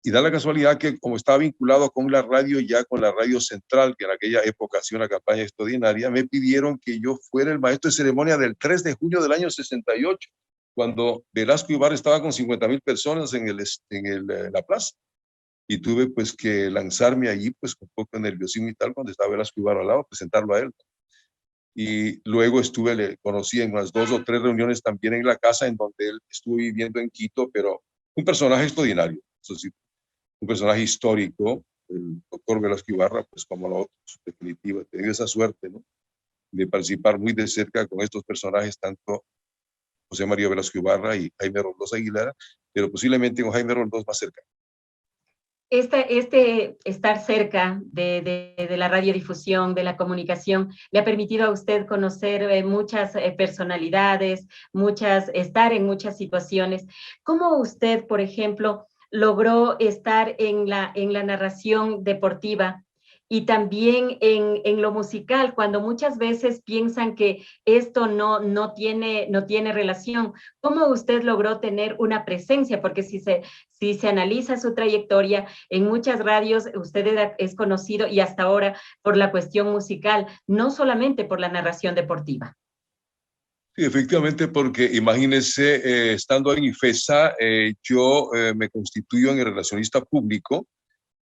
Y da la casualidad que como estaba vinculado con la radio, ya con la radio central, que en aquella época hacía una campaña extraordinaria, me pidieron que yo fuera el maestro de ceremonia del 3 de junio del año 68, cuando Velasco Ibarra estaba con 50,000 personas en la plaza. Y tuve pues que lanzarme allí pues con un poco de nerviosismo y tal, cuando estaba Velasco Ibarra al lado, presentarlo a él. Y luego le conocí en unas 2 o 3 reuniones también en la casa en donde él estuvo viviendo en Quito, pero un personaje extraordinario, eso sí, un personaje histórico, el doctor Velasco Ibarra, pues como los otros, definitiva, he tenido esa suerte, ¿no? De participar muy de cerca con estos personajes, tanto José María Velasco Ibarra y Jaime Roldós Aguilera, pero posiblemente con Jaime Roldós más cerca. Este estar cerca de la radiodifusión, de la comunicación, le ha permitido a usted conocer muchas personalidades, estar en muchas situaciones. ¿Cómo usted, por ejemplo, logró estar en la narración deportiva y también en lo musical, cuando muchas veces piensan que esto no tiene relación? ¿Cómo usted logró tener una presencia? Porque si se analiza su trayectoria, en muchas radios usted es conocido, y hasta ahora, por la cuestión musical, no solamente por la narración deportiva. Sí, efectivamente, porque imagínense, estando en IFESA, yo me constituyo en el relacionista público,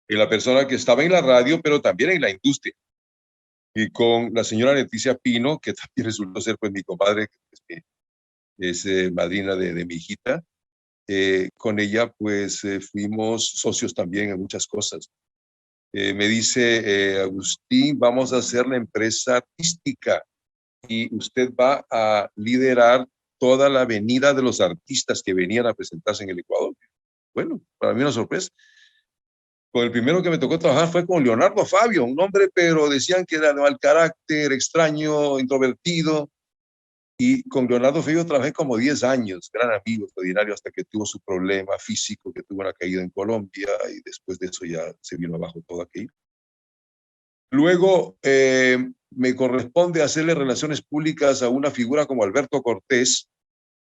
en la persona que estaba en la radio, pero también en la industria. Y con la señora Leticia Pino, que también resultó ser pues mi comadre, que es madrina de mi hijita, con ella pues fuimos socios también en muchas cosas. Me dice, Agustín, vamos a hacer la empresa artística y usted va a liderar toda la avenida de los artistas que venían a presentarse en el Ecuador. Bueno, para mí una sorpresa. Con el primero que me tocó trabajar fue con Leonardo Fabio, un hombre, pero decían que era de mal carácter, extraño, introvertido. Y con Leonardo Fabio trabajé como 10 años, gran amigo extraordinario, hasta que tuvo su problema físico, que tuvo una caída en Colombia, y después de eso ya se vino abajo todo aquello. Luego me corresponde hacerle relaciones públicas a una figura como Alberto Cortés,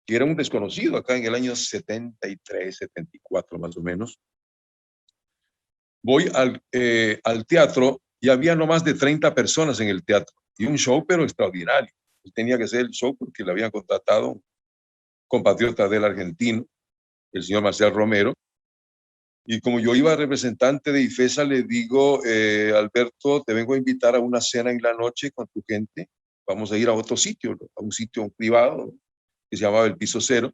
que era un desconocido acá en el año 73, 74 más o menos. Voy al teatro y había no más de 30 personas en el teatro y un show pero extraordinario. Él tenía que hacer el show porque le habían contratado un compatriota del argentino, el señor Marcial Romero. Y como yo iba representante de IFESA, le digo, Alberto, te vengo a invitar a una cena en la noche con tu gente. Vamos a ir a otro sitio, a un sitio privado que se llamaba El Piso Cero.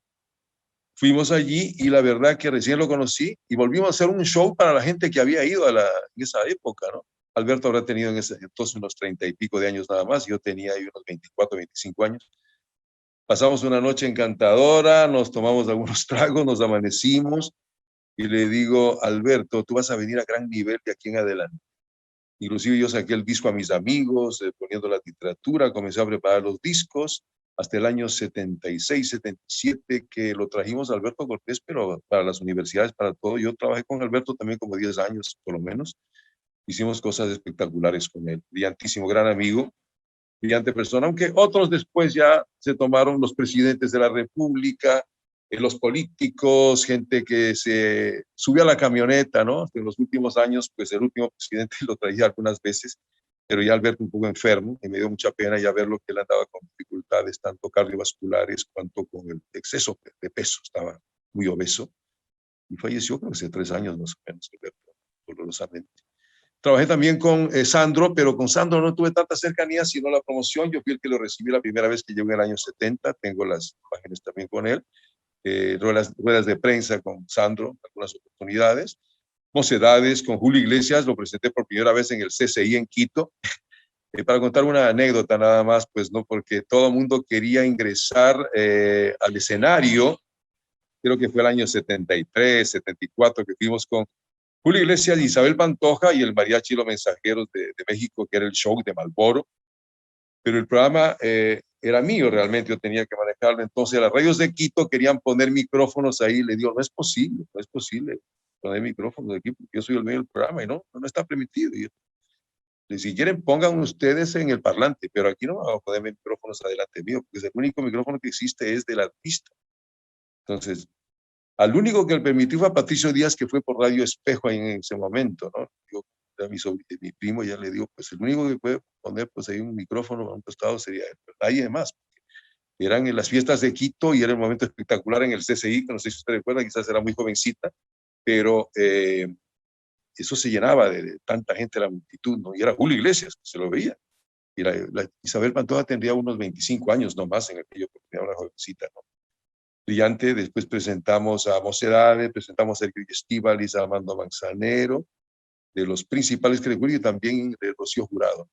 Fuimos allí y la verdad que recién lo conocí y volvimos a hacer un show para la gente que había ido en esa época, ¿no? Alberto habrá tenido entonces unos 30 y pico de años nada más, yo tenía ahí unos 24, 25 años. Pasamos una noche encantadora, nos tomamos algunos tragos, nos amanecimos y le digo, Alberto, tú vas a venir a gran nivel de aquí en adelante. Inclusive yo saqué el disco a mis amigos, poniendo la literatura, comencé a preparar los discos, hasta el año 76, 77, que lo trajimos a Alberto Cortés, pero para las universidades, para todo. Yo trabajé con Alberto también como 10 años, por lo menos. Hicimos cosas espectaculares con él. Brillantísimo, gran amigo, brillante persona, aunque otros después ya se tomaron los presidentes de la República, los políticos, gente que se subió a la camioneta, ¿no? En los últimos años, pues el último presidente lo traía algunas veces, pero ya Alberto un poco enfermo, y me dio mucha pena ya verlo que él andaba con dificultades, tanto cardiovasculares cuanto con el exceso de peso, estaba muy obeso, y falleció creo que hace 3 años más o menos, Alberto, dolorosamente. Trabajé también con Sandro, pero con Sandro no tuve tanta cercanía, sino la promoción. Yo fui el que lo recibí la primera vez que llegó en el año 70, tengo las imágenes también con él, ruedas de prensa con Sandro, algunas oportunidades. Mocedades con Julio Iglesias, lo presenté por primera vez en el CCI en Quito. Para contar una anécdota nada más, pues no, porque todo el mundo quería ingresar al escenario, creo que fue el año 73, 74, que fuimos con Julio Iglesias, Isabel Pantoja y el Mariachi Los Mensajeros de México, que era el show de Malboro. Pero el programa era mío realmente, yo tenía que manejarlo. Entonces las radios de Quito querían poner micrófonos ahí. Le digo, no es posible poner micrófonos aquí porque yo soy el medio del programa y no está permitido. Y si quieren, pongan ustedes en el parlante, pero aquí no vamos a poner micrófonos adelante mío, porque el único micrófono que existe es del artista. Entonces, al único que le permitió fue a Patricio Díaz, que fue por Radio Espejo en ese momento, ¿no? Yo, a mi primo ya le digo, pues el único que puede poner pues ahí un micrófono a un costado sería él, pero nadie más. Eran en las fiestas de Quito y era un momento espectacular en el CCI, que no sé si usted recuerda, quizás era muy jovencita, pero eso se llenaba de tanta gente, la multitud, ¿no? Y era Julio Iglesias, se lo veía. Y la Isabel Pantoja tendría unos 25 años nomás en aquello, porque era una jovencita, ¿no? Brillante. Después presentamos a Mocedades, presentamos a Enrique Estíbaliz, a Armando Manzanero, de los principales que recuerdo, y también de Rocío Jurado.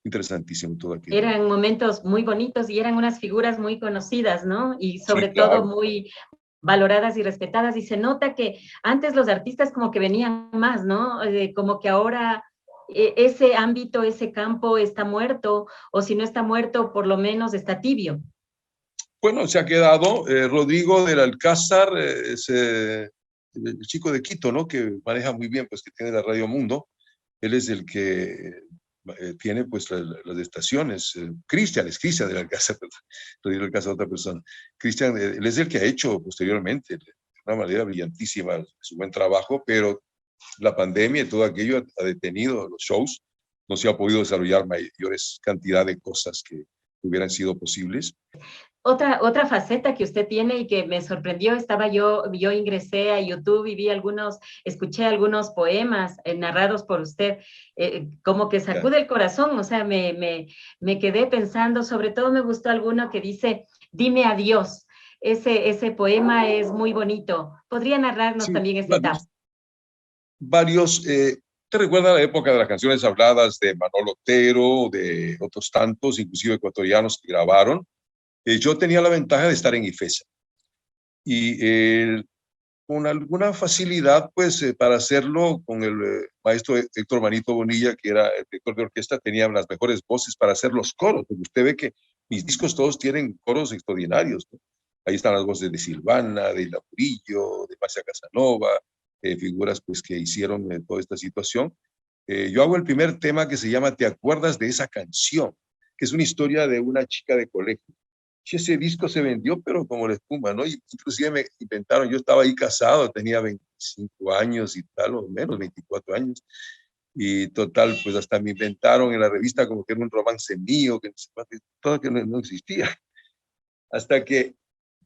Interesantísimo todo aquello. Eran momentos muy bonitos y eran unas figuras muy conocidas, ¿no? Y sobre Sí, claro, todo muy valoradas y respetadas. Y se nota que antes los artistas como que venían más, ¿no? Como que ahora ese ámbito, ese campo está muerto, o si no está muerto, por lo menos está tibio. Bueno, se ha quedado Rodrigo del Alcázar, es el chico de Quito, ¿no? Que maneja muy bien, pues que tiene la Radio Mundo. Él es el que tiene pues las estaciones. Cristian del Alcázar, Rodrigo del Alcázar, otra persona. Cristian, él es el que ha hecho posteriormente, de una manera brillantísima, su buen trabajo, pero la pandemia y todo aquello ha detenido los shows. No se ha podido desarrollar mayores cantidad de cosas que hubieran sido posibles. Otra faceta que usted tiene y que me sorprendió, yo ingresé a YouTube y escuché algunos poemas narrados por usted, como que sacude el corazón, o sea, me quedé pensando, sobre todo me gustó alguno que dice, dime adiós. Ese poema es muy bonito. ¿Podría narrarnos Sí, también esta etapa? varios ¿Te recuerda la época de las canciones habladas de Manolo Otero, de otros tantos, inclusive ecuatorianos que grabaron? Yo tenía la ventaja de estar en IFESA y con alguna facilidad, pues, para hacerlo con el maestro Héctor Manito Bonilla, que era el director de orquesta, tenía las mejores voces para hacer los coros, porque usted ve que mis discos todos tienen coros extraordinarios, ¿no? Ahí están las voces de Silvana, de Hilda Murillo, de Marcia Casanova, figuras pues que hicieron toda esta situación. Yo hago el primer tema que se llama ¿Te acuerdas de esa canción? Que es una historia de una chica de colegio. Y ese disco se vendió, pero como la espuma, ¿no? Y inclusive me inventaron, yo estaba ahí casado, tenía 25 años y tal, o menos 24 años, y total, pues hasta me inventaron en la revista como que era un romance mío, que todo que no existía. Hasta que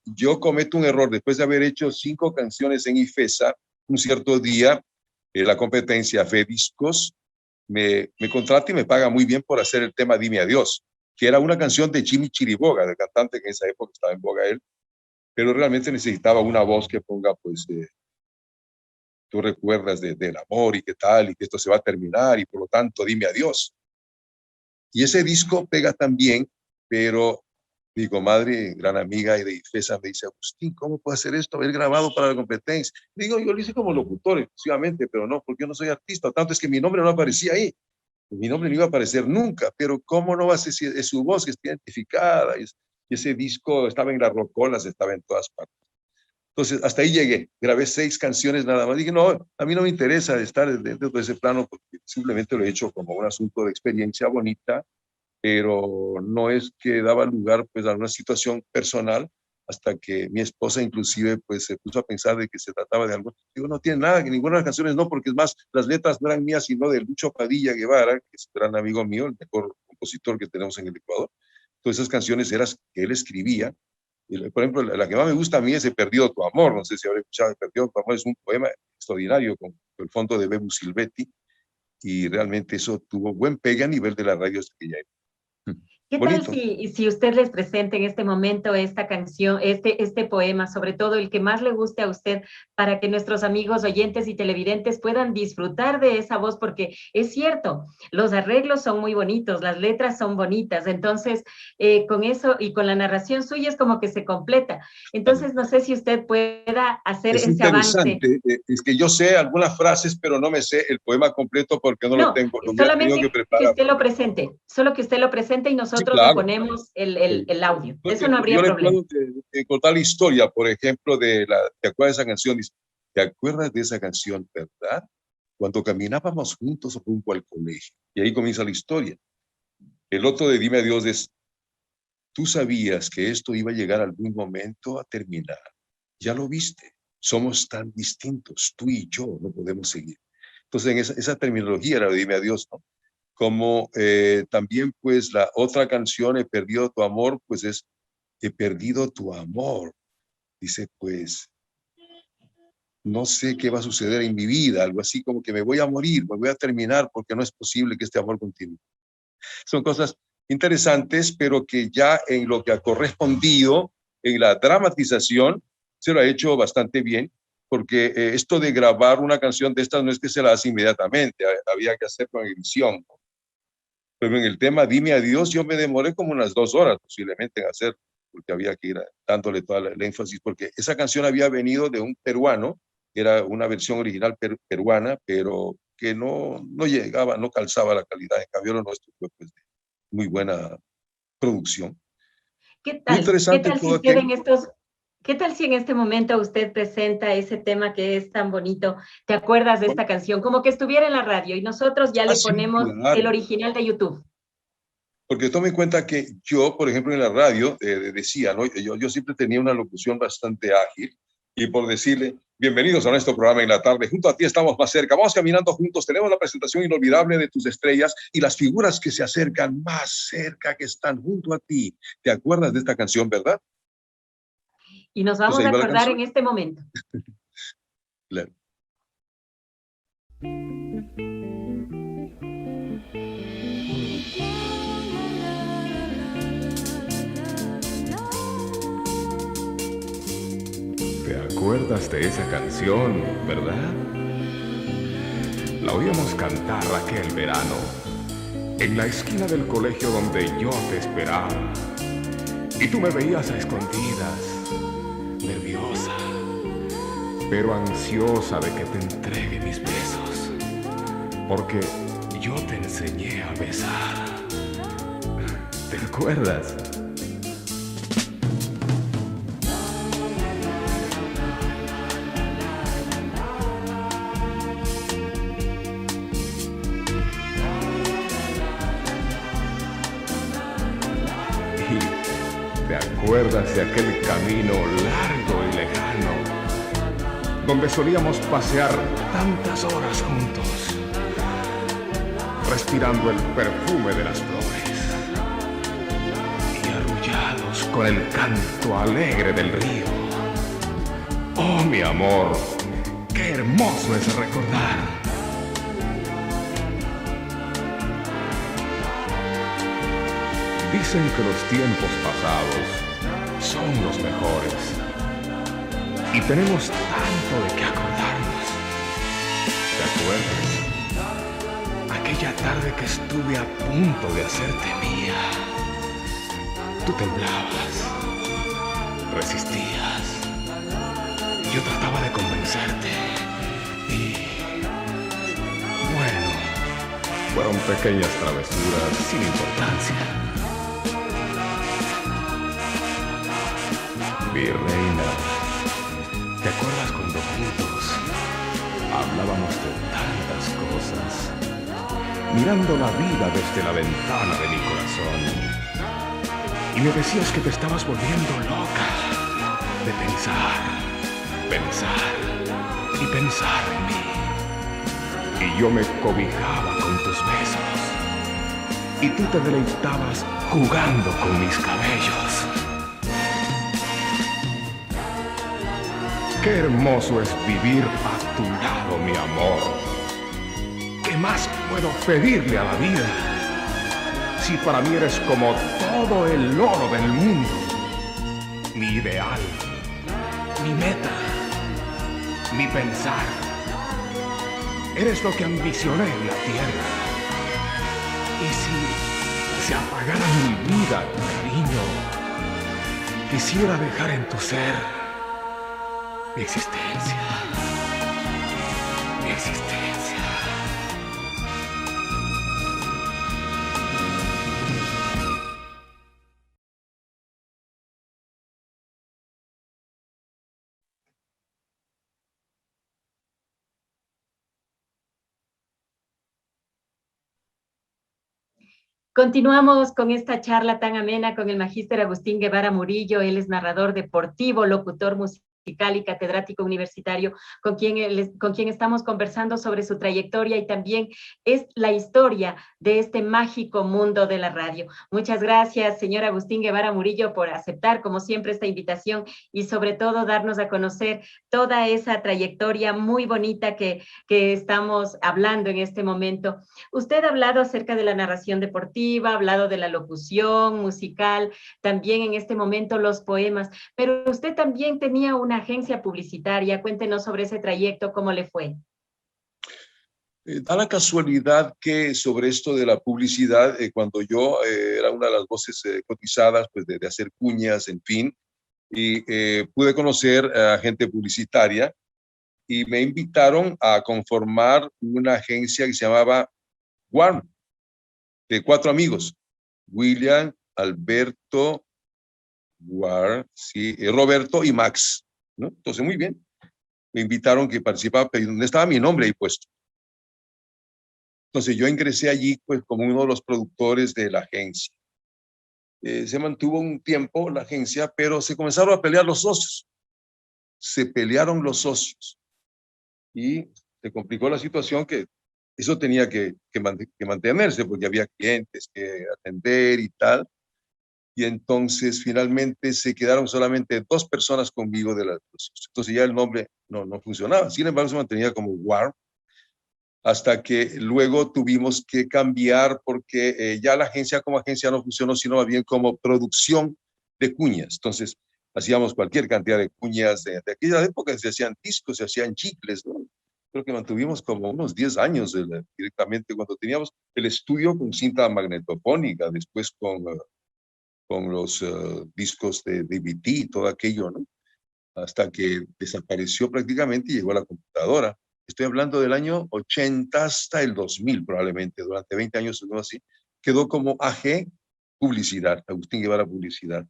yo cometo un error, después de haber hecho 5 canciones en IFESA, un cierto día, la competencia Fediscos me contrata y me paga muy bien por hacer el tema Dime Adiós, que era una canción de Jimmy Chiriboga, del cantante que en esa época estaba en boga él, pero realmente necesitaba una voz que ponga, pues, tú recuerdas del amor y qué tal, y que esto se va a terminar, y por lo tanto, dime adiós. Y ese disco pega también, pero mi comadre, gran amiga y de IFESA, me dice, Agustín, ¿cómo puedo hacer esto? Haber grabado para la competencia. Digo, yo lo hice como locutor, exclusivamente, pero no, porque yo no soy artista, tanto es que mi nombre no aparecía ahí. Mi nombre no iba a aparecer nunca, pero ¿cómo no va a ser si es su voz que está identificada? Y ese disco estaba en las rocolas, estaba en todas partes. Entonces, hasta ahí llegué. Grabé 6 canciones nada más. Dije, no, a mí no me interesa estar dentro de ese plano, porque simplemente lo he hecho como un asunto de experiencia bonita, pero no es que daba lugar pues, a una situación personal, hasta que mi esposa inclusive pues se puso a pensar de que se trataba de algo. Digo, no tiene nada, que ninguna de las canciones no, porque es más, las letras no eran mías, sino de Lucho Padilla Guevara, que es un gran amigo mío, el mejor compositor que tenemos en el Ecuador. Todas esas canciones eran que él escribía. Y, por ejemplo, la que más me gusta a mí es He perdido tu amor. No sé si habré escuchado He perdido tu amor. Es un poema extraordinario con el fondo de Bebu Silvetti, y realmente eso tuvo buen pegue a nivel de las radios de aquella época. ¿Qué Bonito. tal si usted les presenta en este momento esta canción, este poema, sobre todo el que más le guste a usted, para que nuestros amigos oyentes y televidentes puedan disfrutar de esa voz? Porque es cierto, los arreglos son muy bonitos, las letras son bonitas, entonces con eso y con la narración suya es como que se completa. Entonces no sé si usted pueda hacer ese avance. Es que yo sé algunas frases, pero no me sé el poema completo porque no lo tengo. Lo solamente que preparar. usted lo presente, solo que usted lo presente y nosotros le ponemos el audio. Porque eso no habría problema. Yo le puedo contar la historia, por ejemplo, ¿te acuerdas de esa canción? Dice, ¿te acuerdas de esa canción, verdad? Cuando caminábamos juntos rumbo al colegio. Y ahí comienza la historia. El otro de Dime Adiós es, tú sabías que esto iba a llegar algún momento a terminar. Ya lo viste. Somos tan distintos, tú y yo no podemos seguir. Entonces, en esa terminología era de Dime Adiós, ¿no? Como también pues la otra canción, He perdido tu amor, pues es He perdido tu amor. Dice pues, no sé qué va a suceder en mi vida, algo así como que me voy a morir, me voy a terminar porque no es posible que este amor continúe. Son cosas interesantes, pero que ya en lo que ha correspondido, en la dramatización, se lo ha hecho bastante bien, porque esto de grabar una canción de estas no es que se la hace inmediatamente, había que hacer con edición. Pero en el tema Dime Adiós, yo me demoré como unas 2 horas posiblemente en hacer, porque había que ir dándole toda el énfasis, porque esa canción había venido de un peruano, era una versión original peruana, pero que no llegaba, no calzaba la calidad. En cambio, lo nuestro fue pues, de muy buena producción. ¿Qué tal? Muy interesante todo aquello. ¿Qué tal si en este momento usted presenta ese tema que es tan bonito? ¿Te acuerdas de esta canción? Como que estuviera en la radio y nosotros ya le ponemos el original de YouTube. Porque tome en cuenta que yo, por ejemplo, en la radio decía, ¿no? Yo siempre tenía una locución bastante ágil, y por decirle, bienvenidos a nuestro programa en la tarde, junto a ti estamos más cerca, vamos caminando juntos, tenemos la presentación inolvidable de tus estrellas y las figuras que se acercan más cerca, que están junto a ti. ¿Te acuerdas de esta canción, verdad? Y nos vamos a acordar en este momento. Claro. ¿Te acuerdas de esa canción, verdad? La oíamos cantar aquel verano en la esquina del colegio donde yo te esperaba. Y tú me veías a escondidas, nerviosa, pero ansiosa de que te entregue mis besos, porque yo te enseñé a besar. ¿Te acuerdas? ¿Te acuerdas de aquel camino largo y lejano, donde solíamos pasear tantas horas juntos, respirando el perfume de las flores y arrullados con el canto alegre del río? Oh, mi amor, qué hermoso es recordar. Dicen que los tiempos pasados son los mejores y tenemos tanto de qué acordarnos. ¿Te acuerdas? Aquella tarde que estuve a punto de hacerte mía. Tú temblabas, resistías. Yo trataba de convencerte y... bueno, fueron pequeñas travesuras sin importancia. Mi reina, ¿te acuerdas cuando juntos hablábamos de tantas cosas, mirando la vida desde la ventana de mi corazón? Y me decías que te estabas volviendo loca de pensar y pensar en mí. Y yo me cobijaba con tus besos y tú te deleitabas jugando con mis cabellos. Qué hermoso es vivir a tu lado, mi amor. ¿Qué más puedo pedirle a la vida? Si para mí eres como todo el oro del mundo, mi ideal, mi meta, mi pensar. Eres lo que ambicioné en la tierra. Y si se apagara mi vida, cariño, quisiera dejar en tu ser mi existencia, mi existencia. Continuamos con esta charla tan amena con el magíster Agustín Guevara Murillo. Él es narrador deportivo, locutor musical y catedrático universitario, con quien estamos conversando sobre su trayectoria y también es la historia de este mágico mundo de la radio. Muchas gracias, señor Agustín Guevara Murillo, por aceptar, como siempre, esta invitación y sobre todo darnos a conocer toda esa trayectoria muy bonita que estamos hablando en este momento. Usted ha hablado acerca de la narración deportiva, ha hablado de la locución musical, también en este momento los poemas, pero usted también tenía una agencia publicitaria. Cuéntenos sobre ese trayecto, ¿cómo le fue? Da la casualidad que sobre esto de la publicidad, cuando yo era una de las voces cotizadas, pues de hacer cuñas, en fin, y pude conocer a gente publicitaria y me invitaron a conformar una agencia que se llamaba Warm, de 4 amigos, William, Alberto, sí, Roberto y Max, ¿no? Entonces, muy bien. Me invitaron que participaba, pero no estaba mi nombre ahí puesto. Entonces, yo ingresé allí pues como uno de los productores de la agencia. Se mantuvo un tiempo la agencia, pero se comenzaron a pelear los socios. Se pelearon los socios. Y se complicó la situación que eso tenía que mantenerse, porque había clientes que atender y tal. Y entonces finalmente se quedaron solamente 2 personas conmigo de las dos. Entonces ya el nombre no funcionaba. Sin embargo, se mantenía como Warm, hasta que luego tuvimos que cambiar porque ya la agencia como agencia no funcionó, sino más bien como producción de cuñas. Entonces hacíamos cualquier cantidad de cuñas. De aquella época se hacían discos, se hacían chicles, ¿no? creo que mantuvimos como unos 10 años directamente cuando teníamos el estudio con cinta magnetofónica, después con los discos de DVD, todo aquello, ¿no? Hasta que desapareció prácticamente y llegó a la computadora. Estoy hablando del año 80 hasta el 2000 probablemente, durante 20 años o algo así. Quedó como AG Publicidad, Agustín Guevara Publicidad.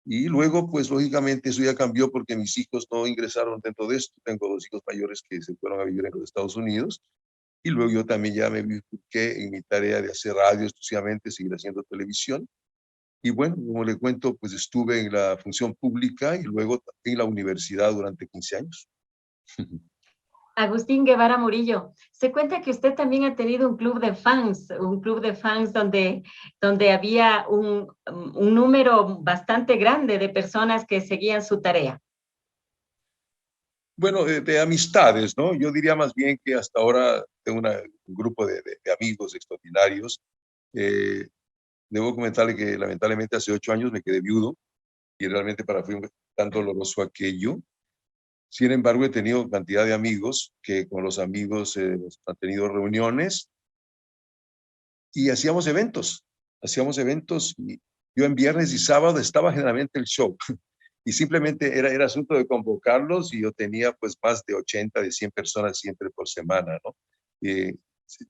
Y luego, pues lógicamente eso ya cambió porque mis hijos no ingresaron dentro de esto. Tengo 2 hijos mayores que se fueron a vivir en los Estados Unidos. Y luego yo también ya me bifurqué en mi tarea de hacer radio exclusivamente, seguir haciendo televisión. Y bueno, como le cuento, pues estuve en la función pública y luego en la universidad durante 15 años. Agustín Guevara Murillo, se cuenta que usted también ha tenido un club de fans donde había un número bastante grande de personas que seguían su tarea. Bueno, de amistades, ¿no? Yo diría más bien que hasta ahora tengo un grupo de amigos extraordinarios. Debo comentarle que lamentablemente hace 8 años me quedé viudo y realmente para mí fue tan doloroso aquello. Sin embargo, he tenido cantidad de amigos que con los amigos han tenido reuniones y hacíamos eventos y yo en viernes y sábado estaba generalmente el show y simplemente era asunto de convocarlos y yo tenía pues más de 80, de 100 personas siempre por semana, ¿no?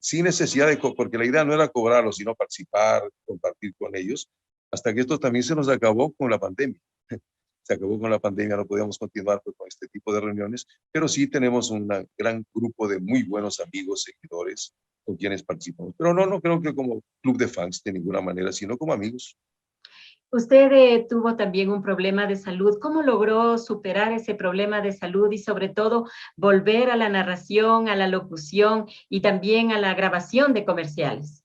Sin necesidad porque la idea no era cobrarlos, sino participar, compartir con ellos, hasta que esto también se nos acabó con la pandemia. Se acabó con la pandemia, no podíamos continuar pues, con este tipo de reuniones, pero sí tenemos un gran grupo de muy buenos amigos, seguidores, con quienes participamos. Pero no creo que como club de fans de ninguna manera, sino como amigos. Usted tuvo también un problema de salud. ¿Cómo logró superar ese problema de salud y sobre todo volver a la narración, a la locución y también a la grabación de comerciales?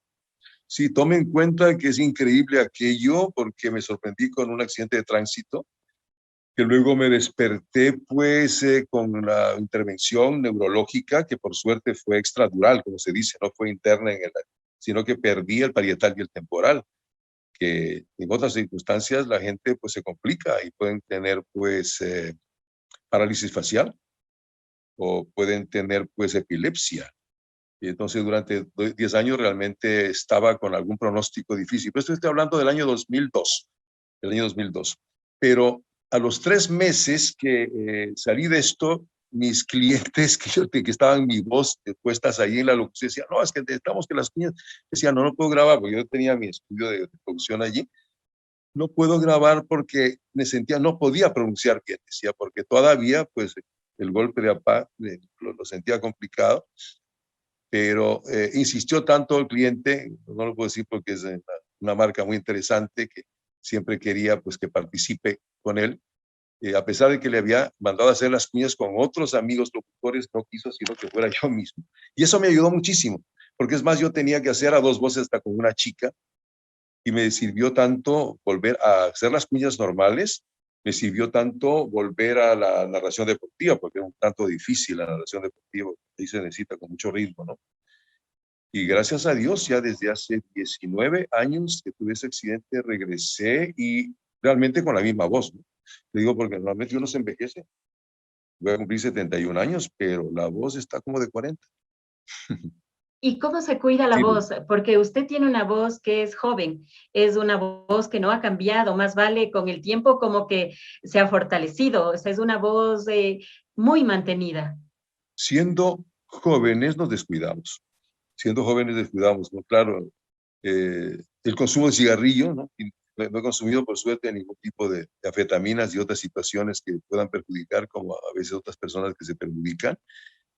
Sí, tome en cuenta que es increíble aquello porque me sorprendí con un accidente de tránsito que luego me desperté pues con la intervención neurológica que por suerte fue extradural, como se dice, no fue interna sino que perdí el parietal y el temporal, que en otras circunstancias la gente pues se complica y pueden tener pues parálisis facial o pueden tener pues epilepsia. Y entonces durante 10 años realmente estaba con algún pronóstico difícil. Pero esto estoy hablando del año 2002, Pero a los 3 meses que salí de esto, mis clientes que estaban mi voz puestas ahí en la locución decían, no, es que necesitamos que las niñas, decían, no puedo grabar, porque yo tenía mi estudio de producción allí, no puedo grabar porque me sentía, no podía pronunciar bien, decía, porque todavía pues el golpe de APA lo sentía complicado, pero insistió tanto el cliente, no lo puedo decir porque es una marca muy interesante que siempre quería pues que participe con él, a pesar de que le había mandado a hacer las cuñas con otros amigos locutores, no quiso sino que fuera yo mismo. Y eso me ayudó muchísimo, porque es más, yo tenía que hacer a 2 voces hasta con una chica, y me sirvió tanto volver a hacer las cuñas normales, me sirvió tanto volver a la narración deportiva, porque es un tanto difícil la narración deportiva, ahí se necesita con mucho ritmo, ¿no? Y gracias a Dios, ya desde hace 19 años que tuve ese accidente, regresé y realmente con la misma voz, ¿no? Le digo porque normalmente uno se envejece. Voy a cumplir 71 años, pero la voz está como de 40. ¿Y cómo se cuida la voz? Porque usted tiene una voz que es joven, es una voz que no ha cambiado, más vale con el tiempo como que se ha fortalecido, o sea, es una voz muy mantenida. Siendo jóvenes nos descuidamos. ¿No? Claro, el consumo de cigarrillo, ¿no? Y no he consumido por suerte ningún tipo de anfetaminas y otras situaciones que puedan perjudicar, como a veces otras personas que se perjudican.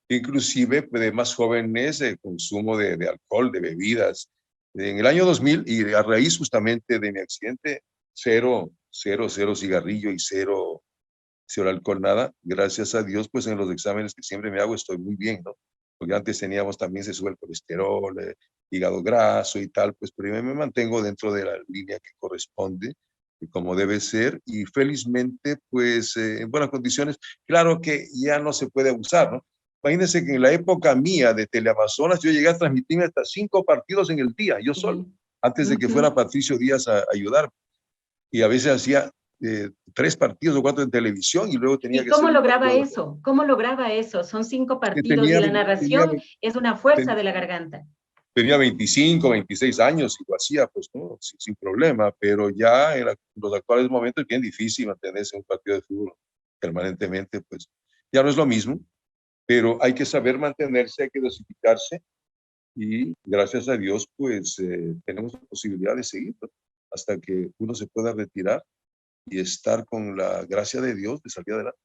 Inclusive de más jóvenes, el consumo de alcohol, de bebidas. En el año 2000, y a raíz justamente de mi accidente, cero cigarrillo y cero alcohol, nada. Gracias a Dios, pues en los exámenes que siempre me hago estoy muy bien, ¿no? Porque antes teníamos también, se sube el colesterol, hígado graso y tal, pues pero yo me mantengo dentro de la línea que corresponde, como debe ser, y felizmente, pues en buenas condiciones. Claro que ya no se puede abusar, ¿no? Imagínense que en la época mía de Teleamazonas yo llegué a transmitirme hasta 5 partidos en el día, yo solo, antes de que fuera Patricio Díaz a ayudar. Y a veces hacía 3 partidos o 4 en televisión y luego tenía ¿Y que cómo hacer un lograba partido. eso? ¿Cómo lograba eso? Son 5 Que partidos y la narración es una fuerza de la garganta. tenía 25, 26 años y lo hacía, pues, ¿no? Sin problema, pero ya en los actuales momentos es bien difícil mantenerse en un partido de fútbol permanentemente, pues ya no es lo mismo, pero hay que saber mantenerse, hay que dosificarse y gracias a Dios, pues tenemos la posibilidad de seguir, ¿no? Hasta que uno se pueda retirar y estar con la gracia de Dios de salir adelante.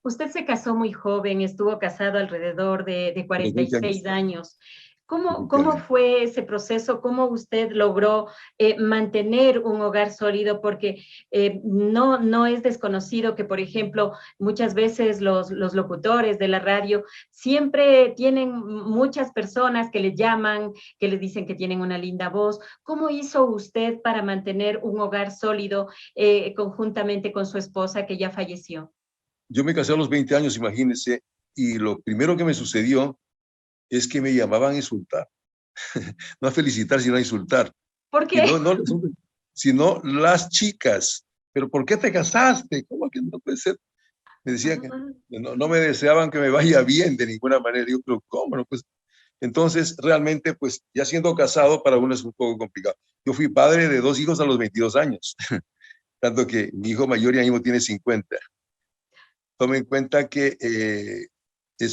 Usted se casó muy joven, estuvo casado alrededor de Los 46 20 años. años. ¿Cómo fue ese proceso? ¿Cómo usted logró mantener un hogar sólido? Porque no es desconocido que, por ejemplo, muchas veces los locutores de la radio siempre tienen muchas personas que les llaman, que les dicen que tienen una linda voz. ¿Cómo hizo usted para mantener un hogar sólido conjuntamente con su esposa que ya falleció? Yo me casé a los 20 años, imagínense, y lo primero que me sucedió es que me llamaban a insultar. No a felicitar, sino a insultar. ¿Por Y qué? sino las chicas. ¿Pero por qué te casaste? ¿Cómo que no puede ser? Me decían que no me deseaban que me vaya bien de ninguna manera. Digo, pero ¿cómo? No, pues, entonces, realmente, pues, ya siendo casado, para uno es un poco complicado. Yo fui padre de 2 hijos a los 22 años, tanto que mi hijo mayor ya mismo tiene 50. Tome en cuenta que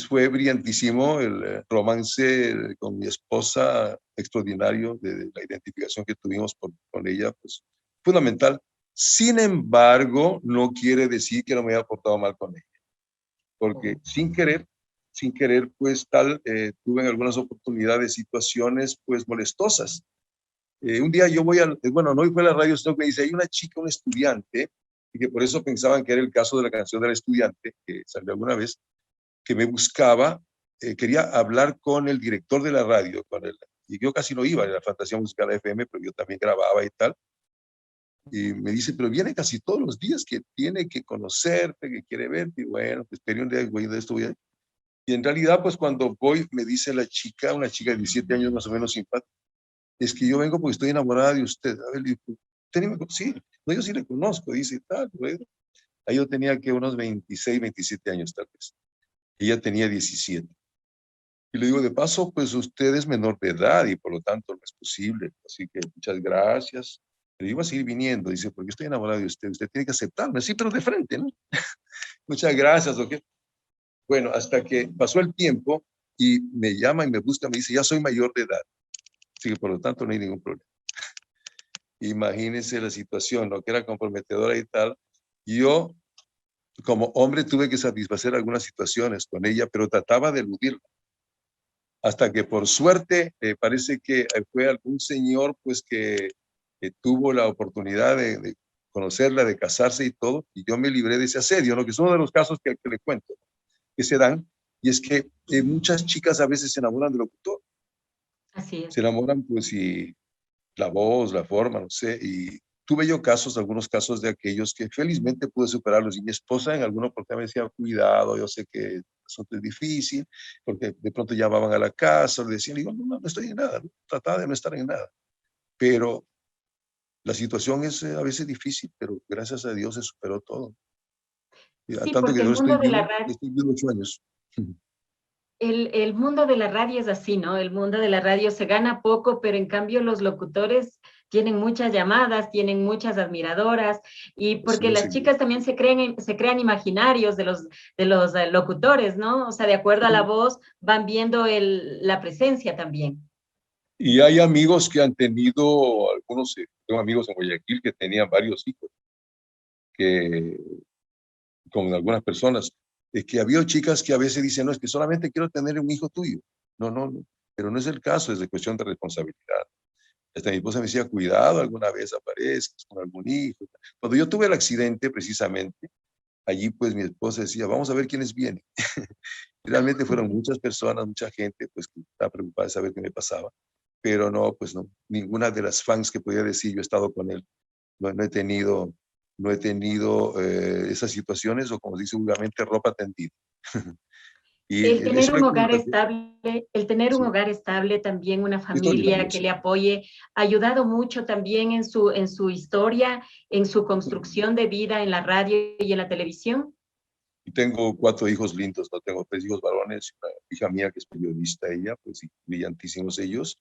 fue brillantísimo el romance con mi esposa, extraordinario, de la identificación que tuvimos con ella, pues fundamental. Sin embargo, no quiere decir que no me haya portado mal con ella, porque sin querer, pues tuve en algunas oportunidades situaciones, pues molestosas. Un día yo bueno, no fue a la radio, sino que me dice, hay una chica, un estudiante, y que por eso pensaban que era el caso de la canción del estudiante, que salió alguna vez, que me buscaba, quería hablar con el director de la radio, y yo casi no iba a la Fantasía Musical FM, pero yo también grababa y tal, y me dice, pero viene casi todos los días, que tiene que conocerte, que quiere verte, y bueno, pues espere un día, voy de esto, voy a... Y en realidad, pues cuando voy, me dice la chica, una chica de 17 años más o menos simpática, es que yo vengo porque estoy enamorada de usted. A ver, le digo, ¿usted ni me conoce? Sí, no, yo sí le conozco, dice tal, güey. Ahí yo tenía que unos 26, 27 años tal vez. Ella tenía 17. Y le digo, de paso, pues usted es menor de edad y por lo tanto no es posible. Así que muchas gracias. Pero iba a seguir viniendo, dice, porque estoy enamorado de usted. Usted tiene que aceptarme, sí, pero de frente, ¿no? Muchas gracias, ¿ok? Bueno, hasta que pasó el tiempo y me llama y me busca, me dice, ya soy mayor de edad. Así que por lo tanto no hay ningún problema. Imagínense la situación, ¿no? Que era comprometedora y tal. Yo, como hombre, tuve que satisfacer algunas situaciones con ella, pero trataba de eludirla. Hasta que por suerte, parece que fue algún señor, pues, que tuvo la oportunidad de conocerla, de casarse y todo, y yo me libré de ese asedio, ¿no? Que es uno de los casos que le cuento, que se dan, y es que muchas chicas a veces se enamoran del locutor. Así Se es. enamoran, pues, y la voz, la forma, no sé, y tuve yo algunos casos de aquellos que felizmente pude superarlos, y mi esposa en alguna oportunidad me decía, cuidado, yo sé que el asunto es difícil, porque de pronto llamaban a la casa, le decían, digo, no estoy en nada, ¿no? Trataba de no estar en nada, pero la situación es a veces difícil, pero gracias a Dios se superó todo. Y a Sí, tanto que porque el yo mundo de la radio, estoy vivo 8 años. el mundo de la radio es así, ¿no? El mundo de la radio se gana poco, pero en cambio los locutores tienen muchas llamadas, tienen muchas admiradoras, y Así porque es, las chicas también se crean imaginarios de los locutores, ¿no? O sea, de acuerdo a la voz, van viendo la presencia también. y hay amigos que han tenido, algunos, tengo amigos en Guayaquil que tenían varios hijos, que con algunas personas, es que había chicas que a veces dicen, no, es que solamente quiero tener un hijo tuyo. No, pero no es el caso, es de cuestión de responsabilidad. Hasta mi esposa me decía, cuidado, alguna vez aparezcas con algún hijo. Cuando yo tuve el accidente, precisamente, allí pues mi esposa decía, vamos a ver quiénes vienen. Realmente fueron muchas personas, mucha gente, pues que estaba preocupada de saber qué me pasaba. Pero no, pues no, ninguna de las fans que podía decir, yo he estado con él, no he tenido esas situaciones, o como se dice vulgarmente, ropa tendida. Y El tener eso le un hogar contagió. estable, el tener un Sí, hogar estable, también una familia que extraordinario. le apoye, ha ayudado mucho también en su historia, en su construcción de vida en la radio y en la televisión. Y tengo 4 hijos lindos, no tengo 3 hijos varones, una hija mía que es periodista ella, pues sí, brillantísimos ellos.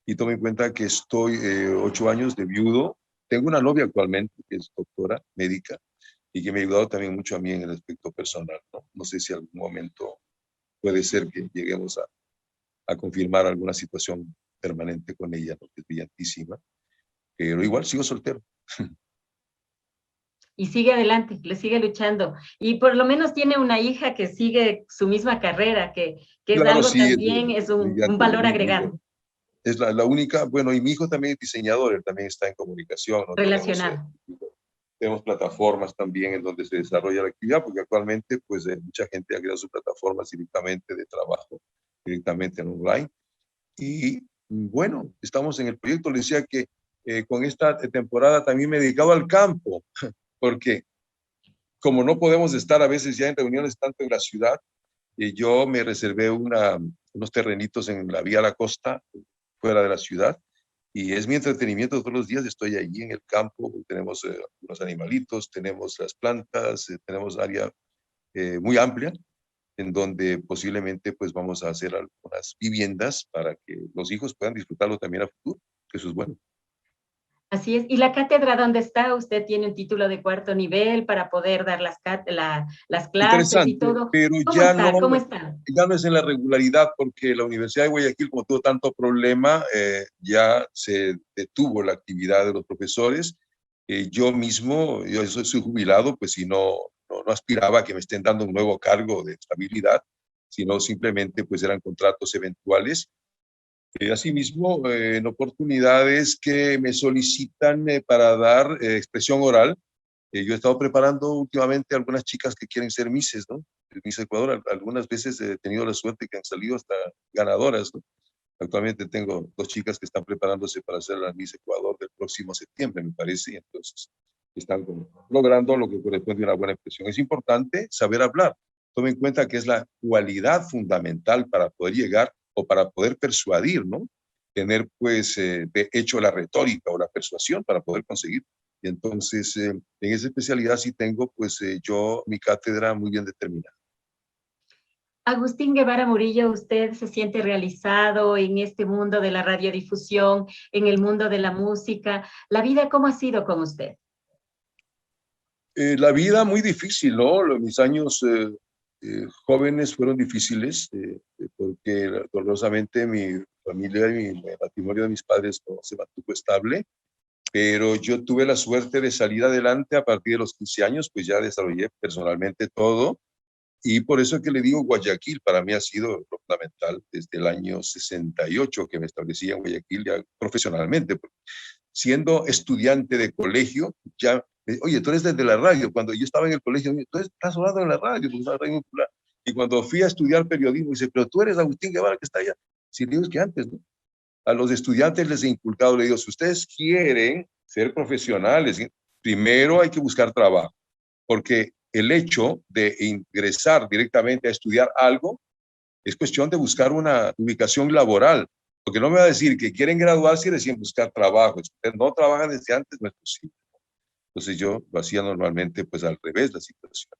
Y tome en cuenta que estoy 8 años de viudo. Tengo una novia actualmente que es doctora médica y que me ha ayudado también mucho a mí en el aspecto personal, ¿no? No sé si algún momento puede ser que lleguemos a confirmar alguna situación permanente con ella, ¿no? Que es brillantísima, pero igual sigo soltero. Y sigue adelante, le sigue luchando. Y por lo menos tiene una hija que sigue su misma carrera, que es Claro, algo sí, también, es un brillante, valor muy, muy bueno. agregado, Es la única, bueno, y mi hijo también es diseñador, él también está en comunicación, ¿no? relacionado. Tenemos plataformas también en donde se desarrolla la actividad, porque actualmente, pues, mucha gente ha creado sus plataformas directamente de trabajo, directamente en online. Y bueno, estamos en el proyecto. Le decía que con esta temporada también me he dedicado al campo, porque como no podemos estar a veces ya en reuniones tanto en la ciudad, yo me reservé unos terrenitos en la vía a la costa, fuera de la ciudad, y es mi entretenimiento todos los días. Estoy allí en el campo, tenemos los animalitos, tenemos las plantas, tenemos área muy amplia en donde posiblemente pues vamos a hacer algunas viviendas para que los hijos puedan disfrutarlo también a futuro, que eso es bueno. Así es. ¿Y la cátedra dónde está? Usted tiene un título de cuarto nivel para poder dar las clases y Interesante, todo. pero ¿Cómo está? ¿Cómo está? ya no es en la regularidad, porque la Universidad de Guayaquil, como tuvo tanto problema, ya se detuvo la actividad de los profesores. Yo mismo, yo soy jubilado, pues si no aspiraba a que me estén dando un nuevo cargo de estabilidad, sino simplemente pues eran contratos eventuales. Asimismo, en oportunidades que me solicitan para dar expresión oral. Yo he estado preparando últimamente a algunas chicas que quieren ser Misses, ¿no? Miss Ecuador. Algunas veces he tenido la suerte que han salido hasta ganadoras, ¿no? Actualmente tengo 2 chicas que están preparándose para ser la Miss Ecuador del próximo septiembre, me parece, y entonces están logrando lo que corresponde a una buena expresión. Es importante saber hablar. Tome en cuenta que es la cualidad fundamental para poder llegar o para poder persuadir, ¿no? Tener, pues, de hecho, la retórica o la persuasión para poder conseguir. Y entonces, en esa especialidad sí tengo, pues, yo mi cátedra muy bien determinada. Agustín Guevara Murillo, ¿usted se siente realizado en este mundo de la radiodifusión, en el mundo de la música? ¿La vida cómo ha sido con usted? La vida muy difícil, ¿no? Mis años jóvenes fueron difíciles porque dolorosamente mi familia y mi matrimonio de mis padres no se mantuvo estable, pero yo tuve la suerte de salir adelante a partir de los 15 años, pues ya desarrollé personalmente todo. Y por eso que le digo, Guayaquil para mí ha sido fundamental desde el año 68 que me establecí en Guayaquil ya profesionalmente. Siendo estudiante de colegio, ya, oye, tú eres desde la radio. Cuando yo estaba en el colegio, tú estás hablando en la radio, pues, la radio popular. Y cuando fui a estudiar periodismo, dice, pero tú eres Agustín Guevara que está allá. Si le digo, es que antes, ¿no? A los estudiantes les he inculcado, le digo, si ustedes quieren ser profesionales, primero hay que buscar trabajo, porque el hecho de ingresar directamente a estudiar algo es cuestión de buscar una ubicación laboral, porque no me va a decir que quieren graduarse y recién buscar trabajo. Si ustedes no trabajan desde antes, no es posible. Entonces yo lo hacía normalmente pues al revés la situación.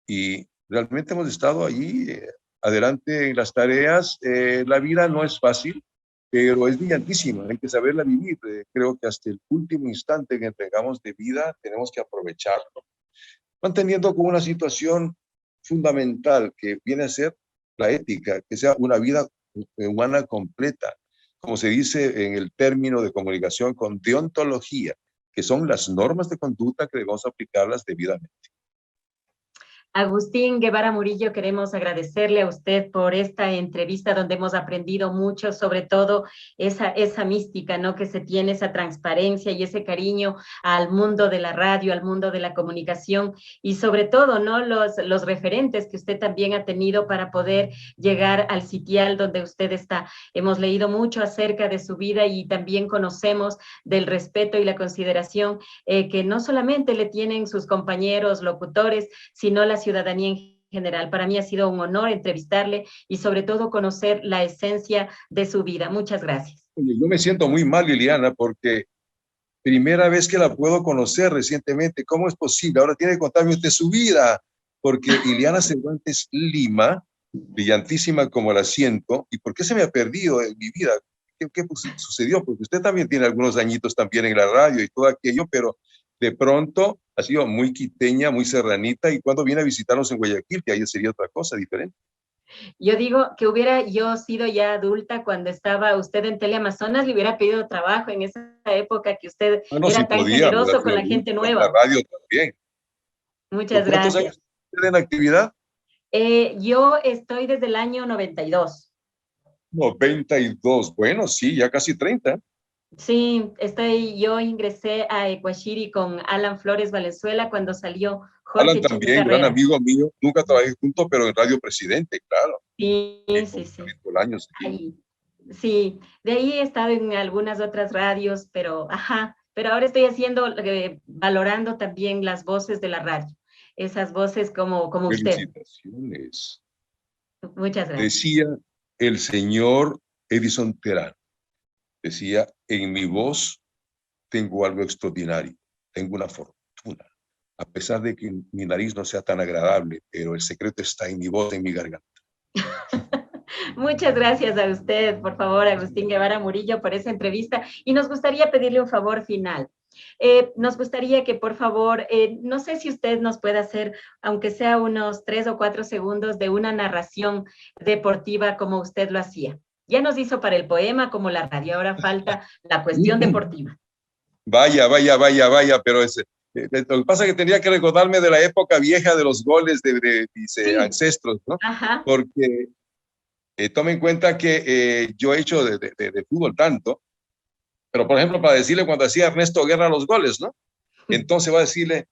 Y realmente hemos estado ahí adelante en las tareas. La vida no es fácil, pero es brillantísima, hay que saberla vivir. Creo que hasta el último instante que entregamos de vida tenemos que aprovecharlo, manteniendo como una situación fundamental que viene a ser la ética, que sea una vida humana completa, como se dice en el término de comunicación, con deontología, que son las normas de conducta que debemos aplicarlas debidamente. Agustín Guevara Murillo, queremos agradecerle a usted por esta entrevista donde hemos aprendido mucho, sobre todo esa mística, ¿no? Que se tiene, esa transparencia y ese cariño al mundo de la radio, al mundo de la comunicación y sobre todo, ¿no? Los referentes que usted también ha tenido para poder llegar al sitial donde usted está. Hemos leído mucho acerca de su vida y también conocemos del respeto y la consideración que no solamente le tienen sus compañeros locutores, sino la ciudadanía en general. Para mí ha sido un honor entrevistarle y sobre todo conocer la esencia de su vida. Muchas gracias. Yo me siento muy mal, Liliana, porque primera vez que la puedo conocer recientemente. ¿Cómo es posible? Ahora tiene que contarme usted su vida, porque Ileana Cervantes Lima, brillantísima como la siento, ¿y por qué se me ha perdido en mi vida? ¿Qué sucedió? Porque usted también tiene algunos añitos también en la radio y todo aquello, pero de pronto ha sido muy quiteña, muy serranita, y cuando viene a visitarnos en Guayaquil, que ahí sería otra cosa diferente. Yo digo que hubiera yo sido ya adulta cuando estaba usted en Teleamazonas, le hubiera pedido trabajo en esa época que usted era sí tan podía, generoso con la gente nueva. La radio también. Muchas ¿Cuántos gracias. años tiene en actividad? Yo estoy desde el año 92. 92, bueno, sí, ya casi 30. Sí, yo ingresé a Ecuashiri con Alan Flores Valenzuela cuando salió Jorge Alan también, gran amigo mío, nunca trabajé juntos, pero en Radio Presidente, claro. Sí. Años. Sí, de ahí he estado en algunas otras radios, pero ahora estoy valorando también las voces de la radio, esas voces como usted. Felicitaciones. Muchas gracias. Decía el señor Edison Terán, decía, en mi voz tengo algo extraordinario, tengo una fortuna, a pesar de que mi nariz no sea tan agradable, pero el secreto está en mi voz, en mi garganta. Muchas gracias a usted, por favor, Agustín Guevara Murillo, por esa entrevista. Y nos gustaría pedirle un favor final. Nos gustaría que, por favor, no sé si usted nos puede hacer, aunque sea unos 3 o 4 segundos, de una narración deportiva como usted lo hacía. Ya nos hizo para el poema como la radio, ahora falta la cuestión deportiva. Vaya, pero lo que pasa es que tenía que recordarme de la época vieja de los goles de mis ancestros, ¿no? Ajá. Porque tome en cuenta que yo he hecho de fútbol tanto, pero por ejemplo, para decirle cuando hacía Ernesto Guerra los goles, ¿no? Entonces va a decirle,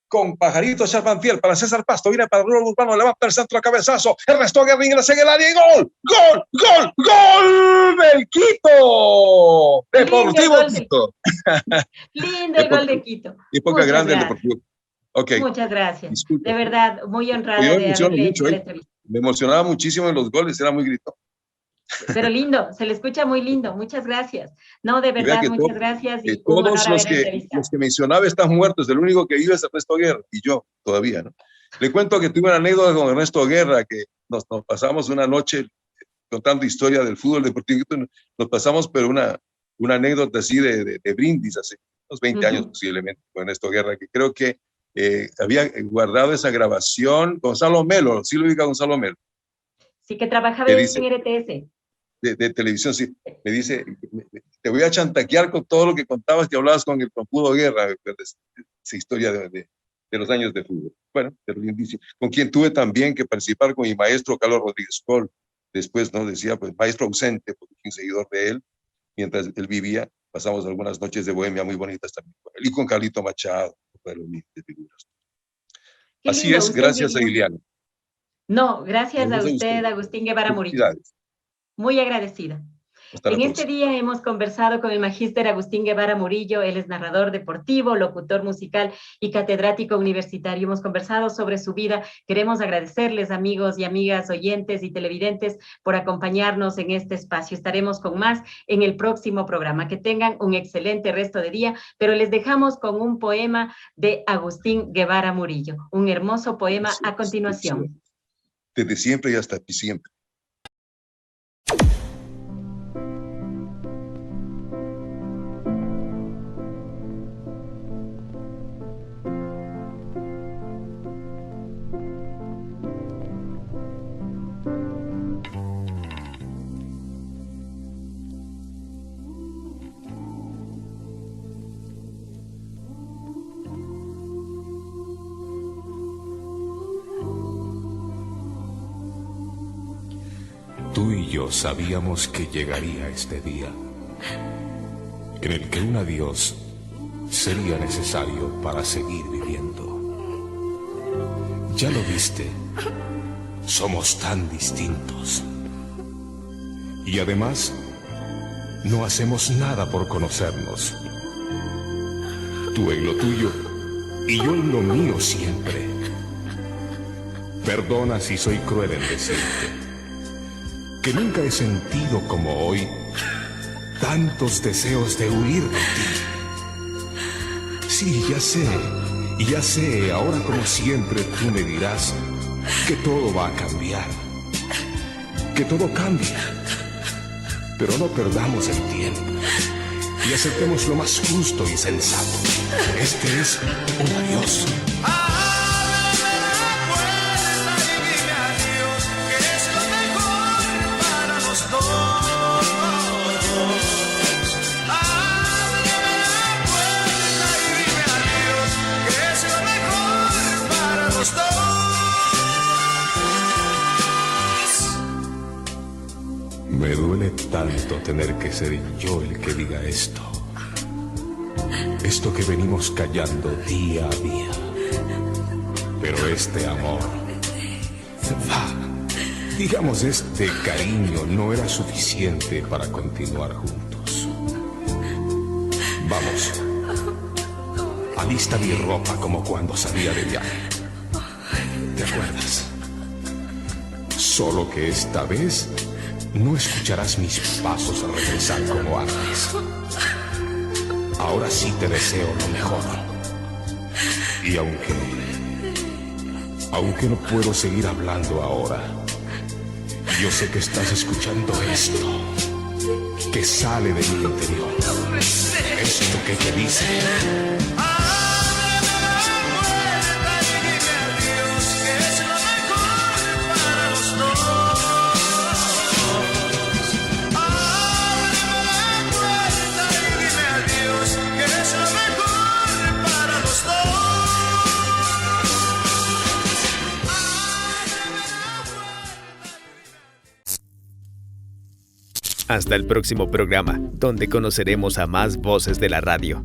con Pajarito Charpentier para César Pasto, viene para Rulo Urbano, levanta el centro a cabezazo, Ernesto Guerra ingresa en el área y ¡gol del Quito! Deportivo Quito. Lindo el gol de Quito. Época grande el Deportivo. Okay. Muchas gracias. Disculpe. De verdad, muy honrada de haberle hecho la entrevista. Me emocionaba muchísimo en los goles, era muy grito. Pero lindo, se le escucha muy lindo, muchas gracias. No, de verdad, muchas gracias. Y todos los que mencionaba están muertos, el único que vive es Ernesto Guerra, y yo todavía, ¿no? Le cuento que tuve una anécdota con Ernesto Guerra, que nos pasamos una noche contando historia del fútbol deportivo, nos pasamos pero una anécdota así de brindis, hace unos 20 años posiblemente, con Ernesto Guerra, que creo que había guardado esa grabación. Gonzalo Melo, ¿sí lo ubica Gonzalo Melo? Sí, que trabajaba en RTS. De televisión, sí. Me dice, te voy a chantaquear con todo lo que contabas que hablabas con el trompudo Guerra, esa historia de los años de fútbol. Bueno, pero lindísimo. Con quien tuve también que participar con mi maestro Carlos Rodríguez Col. Después, ¿no? Decía, pues, maestro ausente, porque fui un seguidor de él. Mientras él vivía, pasamos algunas noches de bohemia muy bonitas también con él. Y con Carlito Machado, de figuras. Así es, gracias a Ileana. No, gracias a usted, Agustín Guevara Murillo. Muy agradecida. En este día hemos conversado con el magíster Agustín Guevara Murillo. Él es narrador deportivo, locutor musical y catedrático universitario. Hemos conversado sobre su vida. Queremos agradecerles, amigos y amigas, oyentes y televidentes, por acompañarnos en este espacio. Estaremos con más en el próximo programa. Que tengan un excelente resto de día, pero les dejamos con un poema de Agustín Guevara Murillo. Un hermoso poema a continuación. Desde siempre y hasta aquí siempre. Tú y yo sabíamos que llegaría este día, en el que un adiós sería necesario para seguir viviendo. Ya lo viste, somos tan distintos. Y además, no hacemos nada por conocernos. Tú en lo tuyo y yo en lo mío siempre. Perdona si soy cruel en decirte que nunca he sentido como hoy tantos deseos de huir de ti. Sí, ya sé, ahora como siempre tú me dirás que todo va a cambiar, que todo cambia. Pero no perdamos el tiempo y aceptemos lo más justo y sensato. Este es un adiós. Me duele tanto tener que ser yo el que diga esto. Esto que venimos callando día a día. Pero este amor, digamos este cariño, no era suficiente para continuar juntos. Vamos, alista mi ropa como cuando salía de viaje. ¿Te acuerdas? Solo que esta vez no escucharás mis pasos al regresar como antes. Ahora sí te deseo lo mejor. Y aunque no puedo seguir hablando ahora, yo sé que estás escuchando esto, que sale de mi interior. Esto que te dice: Hasta el próximo programa, donde conoceremos a más voces de la radio.